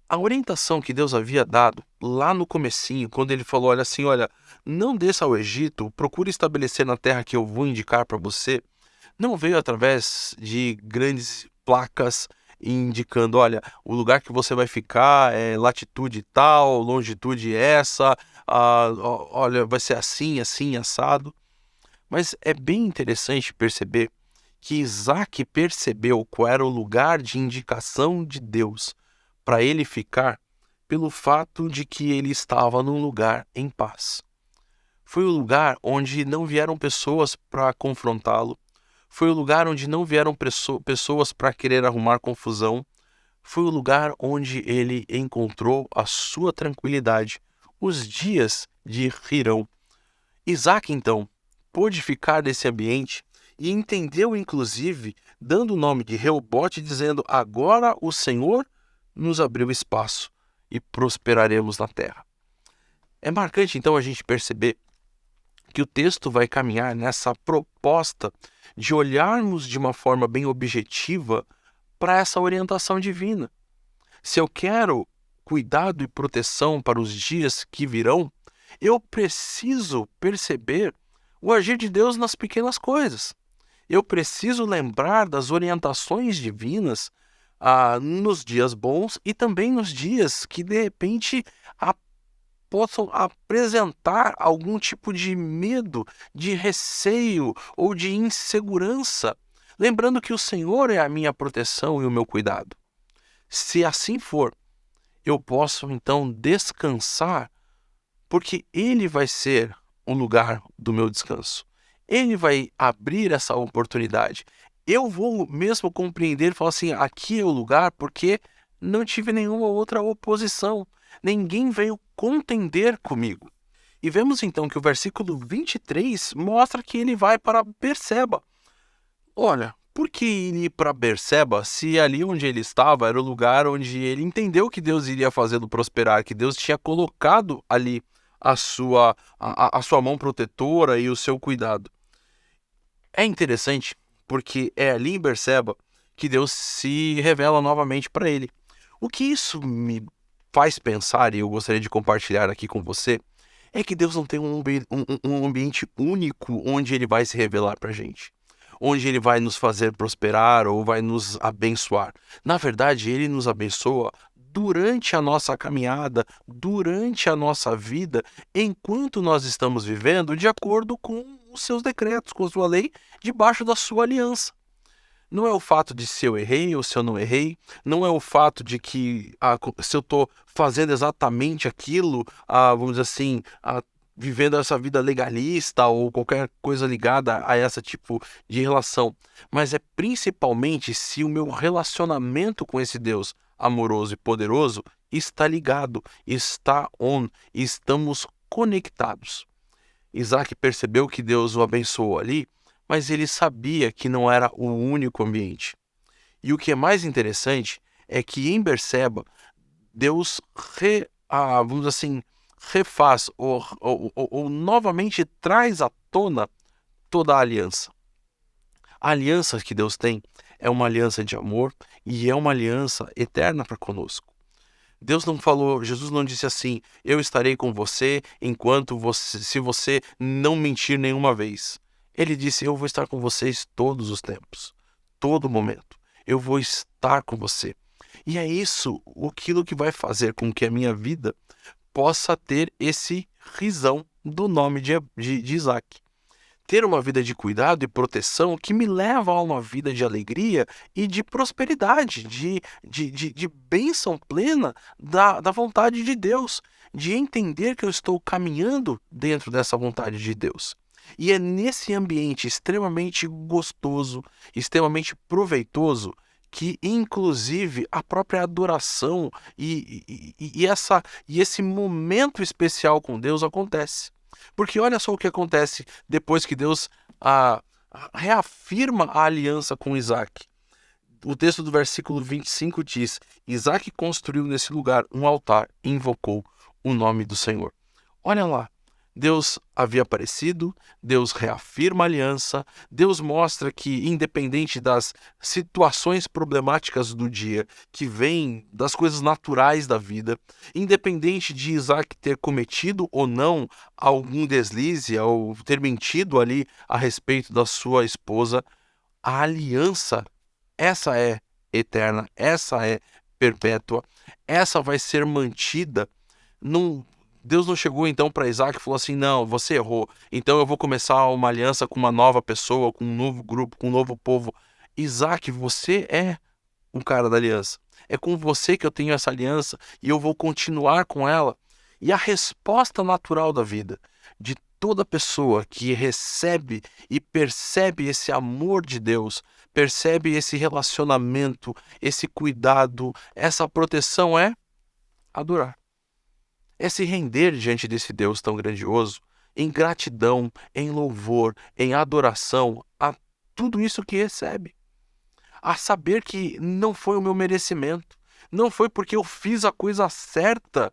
Speaker 7: A orientação que Deus havia dado lá no comecinho, quando ele falou, olha, não desça ao Egito, procure estabelecer na terra que eu vou indicar para você, não veio através de grandes placas indicando, olha, o lugar que você vai ficar é latitude tal, longitude essa, olha, vai ser assim, assim, assado. Mas é bem interessante perceber que Isaac percebeu qual era o lugar de indicação de Deus para ele ficar pelo fato de que ele estava num lugar em paz. Foi o lugar onde não vieram pessoas para confrontá-lo. Foi o lugar onde não vieram pessoas para querer arrumar confusão. Foi o lugar onde ele encontrou a sua tranquilidade, os dias de Hirão. Isaac, então, pôde ficar nesse ambiente e entendeu, inclusive, dando o nome de Reobote, dizendo: agora o Senhor nos abriu espaço e prosperaremos na terra. É marcante, então, a gente perceber que o texto vai caminhar nessa proposta de olharmos de uma forma bem objetiva para essa orientação divina. Se eu quero cuidado e proteção para os dias que virão, eu preciso perceber o agir de Deus nas pequenas coisas. Eu preciso lembrar das orientações divinas nos dias bons e também nos dias que, de repente, possam apresentar algum tipo de medo, de receio ou de insegurança, lembrando que o Senhor é a minha proteção e o meu cuidado. Se assim for, eu posso então descansar, porque Ele vai ser o lugar do meu descanso. Ele vai abrir essa oportunidade. Eu vou mesmo compreender e falar assim, aqui é o lugar porque não tive nenhuma outra oposição. Ninguém veio contender comigo. E vemos então que o versículo 23 mostra que ele vai para Berseba. Olha, por que ele ir para Berseba se ali onde ele estava era o lugar onde ele entendeu que Deus iria fazê-lo prosperar, que Deus tinha colocado ali a sua mão protetora e o seu cuidado? É interessante porque é ali em Berseba que Deus se revela novamente para ele. O que isso me faz pensar, e eu gostaria de compartilhar aqui com você, é que Deus não tem um ambiente único onde Ele vai se revelar para a gente, onde Ele vai nos fazer prosperar ou vai nos abençoar. Na verdade, Ele nos abençoa durante a nossa caminhada, durante a nossa vida, enquanto nós estamos vivendo de acordo com os seus decretos, com a sua lei, debaixo da sua aliança. Não é o fato de se eu errei ou se eu não errei, não é o fato de que se eu estou fazendo exatamente aquilo, vamos dizer assim, vivendo essa vida legalista ou qualquer coisa ligada a esse tipo de relação, mas é principalmente se o meu relacionamento com esse Deus amoroso e poderoso está ligado, está estamos conectados. Isaac percebeu que Deus o abençoou ali, mas ele sabia que não era o único ambiente. E o que é mais interessante é que em Berseba, Deus vamos dizer assim, refaz ou novamente traz à tona toda a aliança. A aliança que Deus tem é uma aliança de amor e é uma aliança eterna para conosco. Deus não falou, Jesus não disse assim, eu estarei com você se você não mentir nenhuma vez. Ele disse, eu vou estar com vocês todos os tempos, todo momento. Eu vou estar com você. E é isso, aquilo que vai fazer com que a minha vida possa ter esse risão do nome de Isaac. Ter uma vida de cuidado e proteção que me leva a uma vida de alegria e de prosperidade, de bênção plena da vontade de Deus, de entender que eu estou caminhando dentro dessa vontade de Deus. E é nesse ambiente extremamente gostoso, extremamente proveitoso, que inclusive a própria adoração e esse momento especial com Deus acontece. Porque olha só o que acontece depois que Deus reafirma a aliança com Isaac. O texto do versículo 25 diz, Isaac construiu nesse lugar um altar e invocou o nome do Senhor. Olha lá, Deus havia aparecido, Deus reafirma a aliança, Deus mostra que, independente das situações problemáticas do dia, que vêm das coisas naturais da vida, independente de Isaac ter cometido ou não algum deslize, ou ter mentido ali a respeito da sua esposa, a aliança, essa é eterna, essa é perpétua, essa vai ser mantida. Deus não chegou então para Isaac e falou assim, não, você errou, então eu vou começar uma aliança com uma nova pessoa, com um novo grupo, com um novo povo. Isaac, você é o cara da aliança. É com você que eu tenho essa aliança e eu vou continuar com ela. E a resposta natural da vida de toda pessoa que recebe e percebe esse amor de Deus, percebe esse relacionamento, esse cuidado, essa proteção é adorar. É se render diante desse Deus tão grandioso, em gratidão, em louvor, em adoração a tudo isso que recebe. A saber que não foi o meu merecimento, não foi porque eu fiz a coisa certa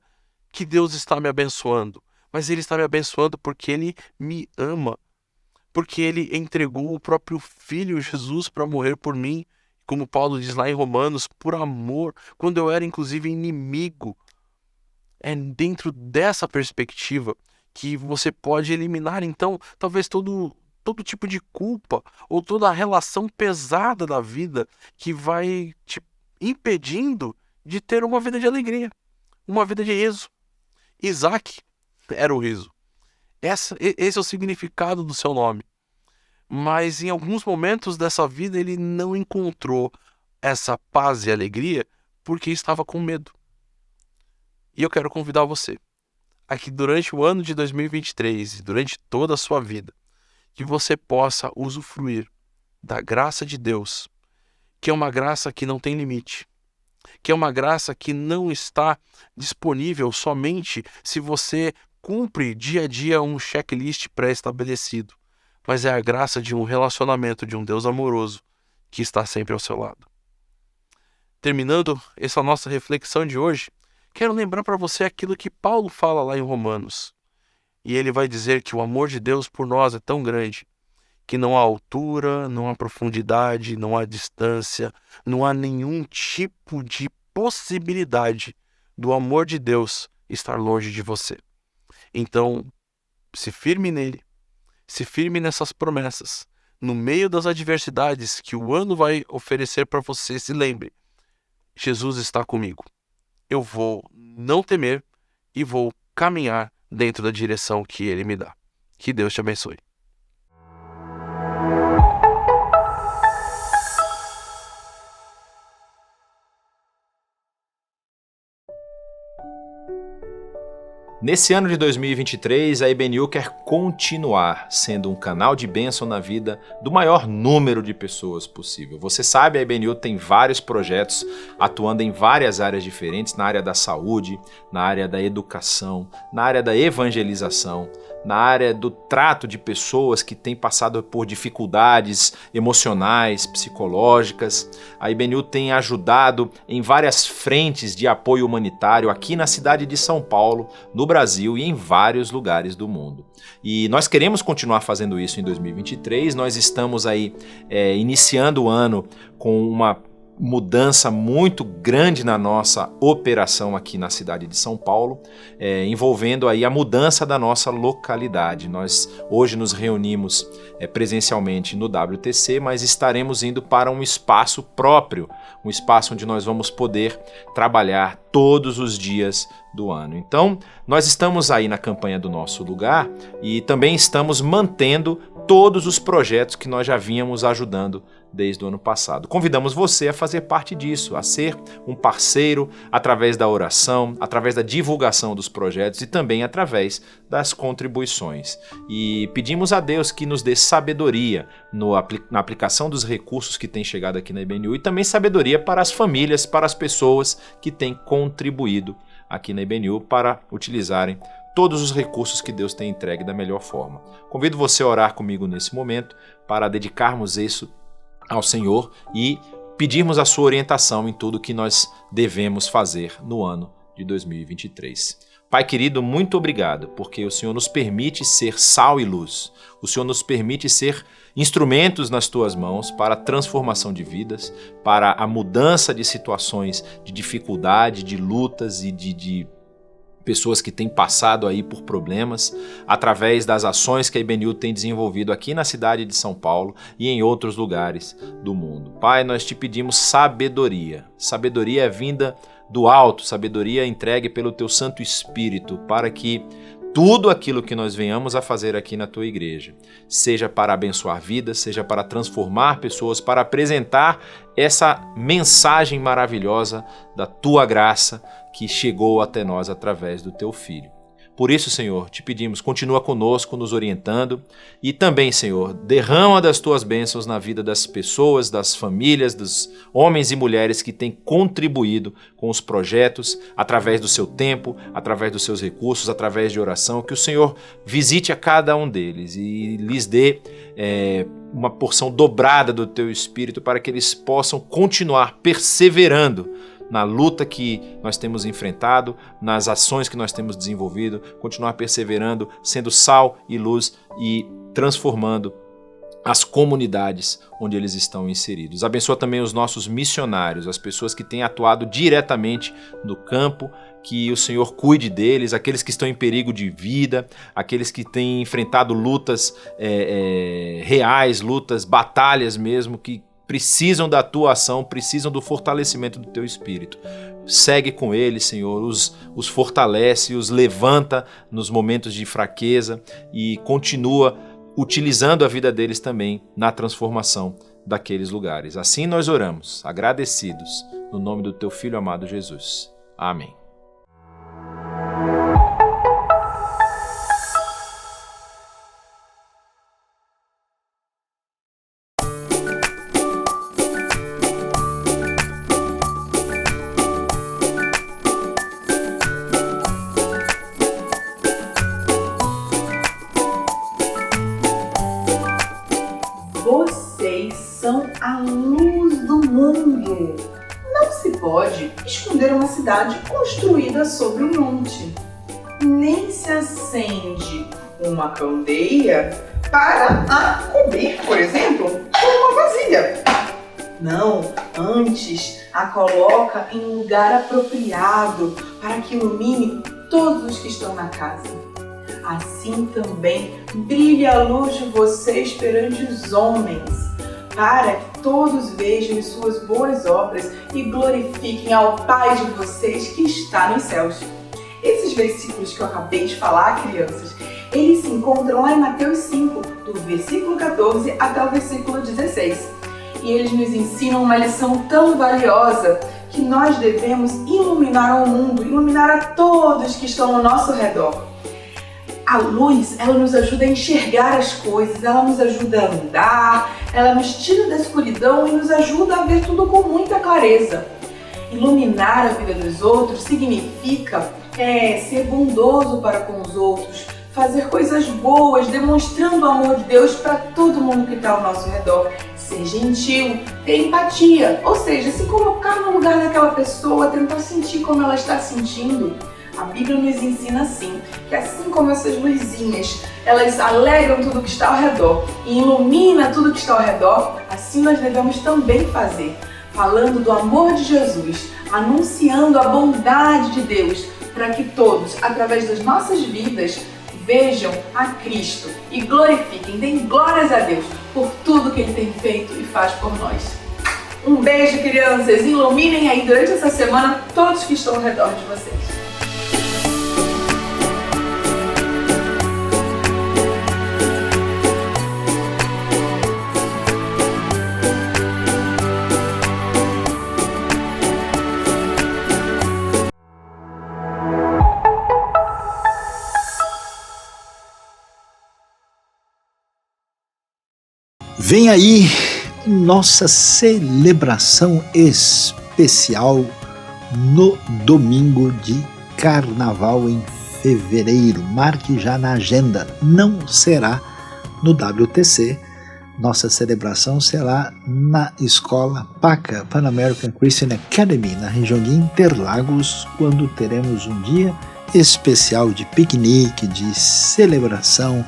Speaker 7: que Deus está me abençoando, mas Ele está me abençoando porque Ele me ama, porque Ele entregou o próprio Filho Jesus para morrer por mim, como Paulo diz lá em Romanos, por amor, quando eu era inclusive inimigo. É dentro dessa perspectiva que você pode eliminar, então, talvez todo tipo de culpa ou toda a relação pesada da vida que vai te impedindo de ter uma vida de alegria, uma vida de riso. Isaac era o riso. Esse é o significado do seu nome. Mas em alguns momentos dessa vida ele não encontrou essa paz e alegria porque estava com medo. E eu quero convidar você a que durante o ano de 2023 e durante toda a sua vida, que você possa usufruir da graça de Deus, que é uma graça que não tem limite, que é uma graça que não está disponível somente se você cumpre dia a dia um checklist pré-estabelecido, mas é a graça de um relacionamento de um Deus amoroso que está sempre ao seu lado. Terminando essa nossa reflexão de hoje, quero lembrar para você aquilo que Paulo fala lá em Romanos. E ele vai dizer que o amor de Deus por nós é tão grande que não há altura, não há profundidade, não há distância, não há nenhum tipo de possibilidade do amor de Deus estar longe de você. Então, se firme nele, se firme nessas promessas. No meio das adversidades que o ano vai oferecer para você, se lembre, Jesus está comigo. Eu vou não temer e vou caminhar dentro da direção que Ele me dá. Que Deus te abençoe.
Speaker 8: Nesse ano de 2023, a IBNU quer continuar sendo um canal de bênção na vida do maior número de pessoas possível. Você sabe, a IBNU tem vários projetos atuando em várias áreas diferentes, na área da saúde, na área da educação, na área da evangelização, na área do trato de pessoas que têm passado por dificuldades emocionais, psicológicas. A IBNU tem ajudado em várias frentes de apoio humanitário aqui na cidade de São Paulo, no Brasil e em vários lugares do mundo. E nós queremos continuar fazendo isso em 2023. Nós estamos aí iniciando o ano com uma mudança muito grande na nossa operação aqui na cidade de São Paulo, envolvendo aí a mudança da nossa localidade. Nós hoje nos reunimos presencialmente no WTC, mas estaremos indo para um espaço próprio, um espaço onde nós vamos poder trabalhar todos os dias do ano. Então, nós estamos aí na campanha do Nosso Lugar e também estamos mantendo todos os projetos que nós já vínhamos ajudando desde o ano passado. Convidamos você a fazer parte disso, a ser um parceiro através da oração, através da divulgação dos projetos e também através das contribuições. E pedimos a Deus que nos dê sabedoria na aplicação dos recursos que têm chegado aqui na IBNU e também sabedoria para as famílias, para as pessoas que têm contribuído aqui na IBNU para utilizarem todos os recursos que Deus tem entregue da melhor forma. Convido você a orar comigo nesse momento para dedicarmos isso ao Senhor e pedirmos a sua orientação em tudo que nós devemos fazer no ano de 2023. Pai querido, muito obrigado, porque o Senhor nos permite ser sal e luz. O Senhor nos permite ser instrumentos nas tuas mãos para a transformação de vidas, para a mudança de situações de dificuldade, de lutas e de pessoas que têm passado aí por problemas, através das ações que a IBNU tem desenvolvido aqui na cidade de São Paulo e em outros lugares do mundo. Pai, nós te pedimos sabedoria. Sabedoria é vinda do alto, sabedoria entregue pelo teu Santo Espírito, para que tudo aquilo que nós venhamos a fazer aqui na tua igreja, seja para abençoar vidas, seja para transformar pessoas, para apresentar essa mensagem maravilhosa da tua graça que chegou até nós através do teu Filho. Por isso, Senhor, te pedimos, continua conosco, nos orientando e também, Senhor, derrama das tuas bênçãos na vida das pessoas, das famílias, dos homens e mulheres que têm contribuído com os projetos, através do seu tempo, através dos seus recursos, através de oração, que o Senhor visite a cada um deles e lhes dê uma porção dobrada do teu Espírito para que eles possam continuar perseverando na luta que nós temos enfrentado, nas ações que nós temos desenvolvido, continuar perseverando, sendo sal e luz e transformando as comunidades onde eles estão inseridos. Abençoa também os nossos missionários, as pessoas que têm atuado diretamente no campo, que o Senhor cuide deles, aqueles que estão em perigo de vida, aqueles que têm enfrentado lutas reais, lutas, batalhas mesmo, que precisam da tua ação, precisam do fortalecimento do teu Espírito. Segue com eles, Senhor, os fortalece, os levanta nos momentos de fraqueza e continua utilizando a vida deles também na transformação daqueles lugares. Assim nós oramos, agradecidos, no nome do teu Filho amado Jesus. Amém.
Speaker 9: Vocês são a luz do mundo. Não se pode esconder uma cidade construída sobre um monte. Nem se acende uma candeia para a cobrir, por exemplo, com uma vasilha. Não, antes a coloca em um lugar apropriado para que ilumine todos os que estão na casa. Assim também brilhe a luz de vocês perante os homens, para que todos vejam as suas boas obras e glorifiquem ao Pai de vocês que está nos céus. Esses versículos que eu acabei de falar, crianças, eles se encontram lá em Mateus 5, do versículo 14 até o versículo 16. E eles nos ensinam uma lição tão valiosa que nós devemos iluminar o mundo, iluminar a todos que estão ao nosso redor. A luz, ela nos ajuda a enxergar as coisas, ela nos ajuda a andar, ela nos tira da escuridão e nos ajuda a ver tudo com muita clareza. Iluminar a vida dos outros significa ser bondoso para com os outros, fazer coisas boas, demonstrando o amor de Deus para todo mundo que está ao nosso redor. Ser gentil, ter empatia, ou seja, se colocar no lugar daquela pessoa, tentar sentir como ela está sentindo. A Bíblia nos ensina assim, que assim como essas luzinhas, elas alegram tudo que está ao redor e ilumina tudo que está ao redor, assim nós devemos também fazer, falando do amor de Jesus, anunciando a bondade de Deus, para que todos, através das nossas vidas, vejam a Cristo e glorifiquem, deem glórias a Deus por tudo que Ele tem feito e faz por nós. Um beijo, crianças! Iluminem aí durante essa semana todos que estão ao redor de vocês.
Speaker 1: Vem aí nossa celebração especial no domingo de Carnaval em fevereiro. Marque já na agenda. Não será no WTC. Nossa celebração será na escola PACA, Pan American Christian Academy, na região de Interlagos, quando teremos um dia especial de piquenique, de celebração,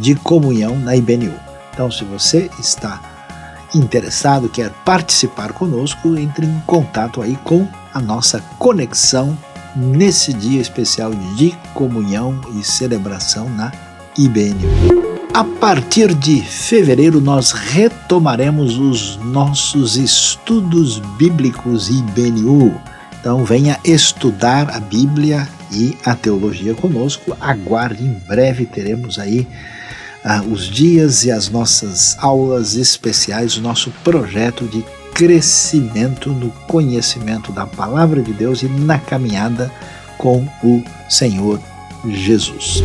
Speaker 1: de comunhão na IBNU. Então, se você está interessado, quer participar conosco, entre em contato aí com a nossa conexão nesse dia especial de comunhão e celebração na IBNU. A partir de fevereiro, nós retomaremos os nossos estudos bíblicos IBNU. Então, venha estudar a Bíblia e a teologia conosco. Aguarde, em breve teremos aí os dias e as nossas aulas especiais, o nosso projeto de crescimento no conhecimento da Palavra de Deus e na caminhada com o Senhor Jesus.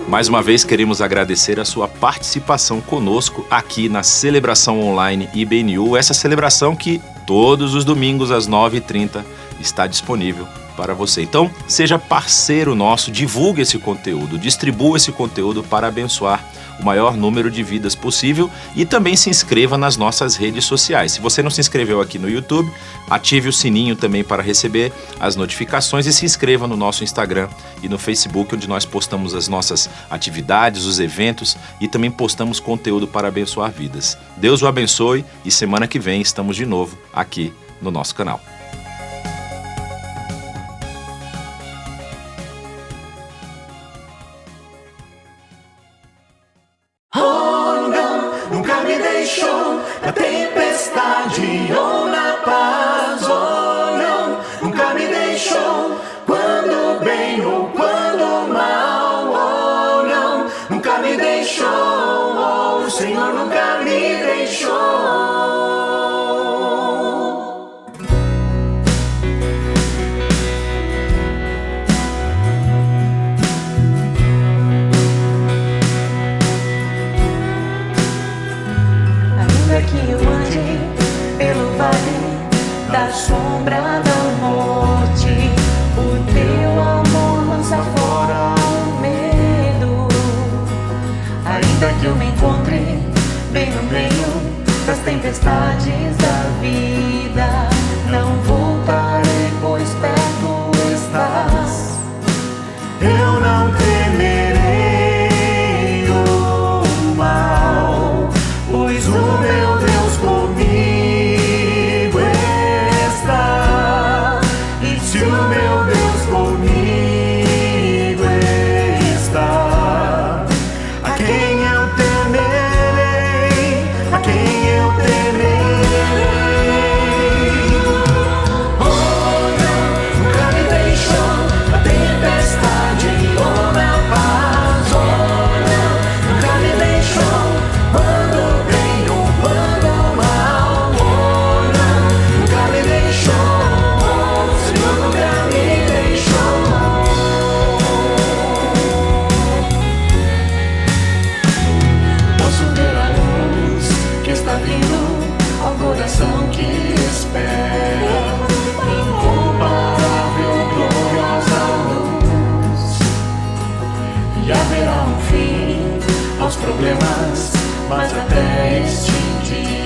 Speaker 8: Mais uma vez queremos agradecer a sua participação conosco aqui na celebração online IBNU, essa celebração que todos os domingos às 9h30 está disponível para você. Então, seja parceiro nosso, divulgue esse conteúdo, distribua esse conteúdo para abençoar o maior número de vidas possível e também se inscreva nas nossas redes sociais. Se você não se inscreveu aqui no YouTube, ative o sininho também para receber as notificações e se inscreva no nosso Instagram e no Facebook, onde nós postamos as nossas atividades, os eventos e também postamos conteúdo para abençoar vidas. Deus o abençoe e semana que vem estamos de novo aqui no nosso canal.
Speaker 3: Nunca me deixou na tempestade ou na paz, oh não, nunca me deixou quando bem ou quando mal, oh não, nunca me deixou, oh, o Senhor nunca me deixou.
Speaker 6: Que eu ande pelo vale da sombra da morte, o teu amor lança fora o medo. Ainda que eu me encontre bem no meio das tempestades da vida, não voltarei, pois perto estás.
Speaker 3: Eu não temerei o mal, pois o meu Deus comigo está. E se o meu Deus comigo está, a quem eu temerei, a quem eu temerei. e haverá um fim aos problemas, mas até este dia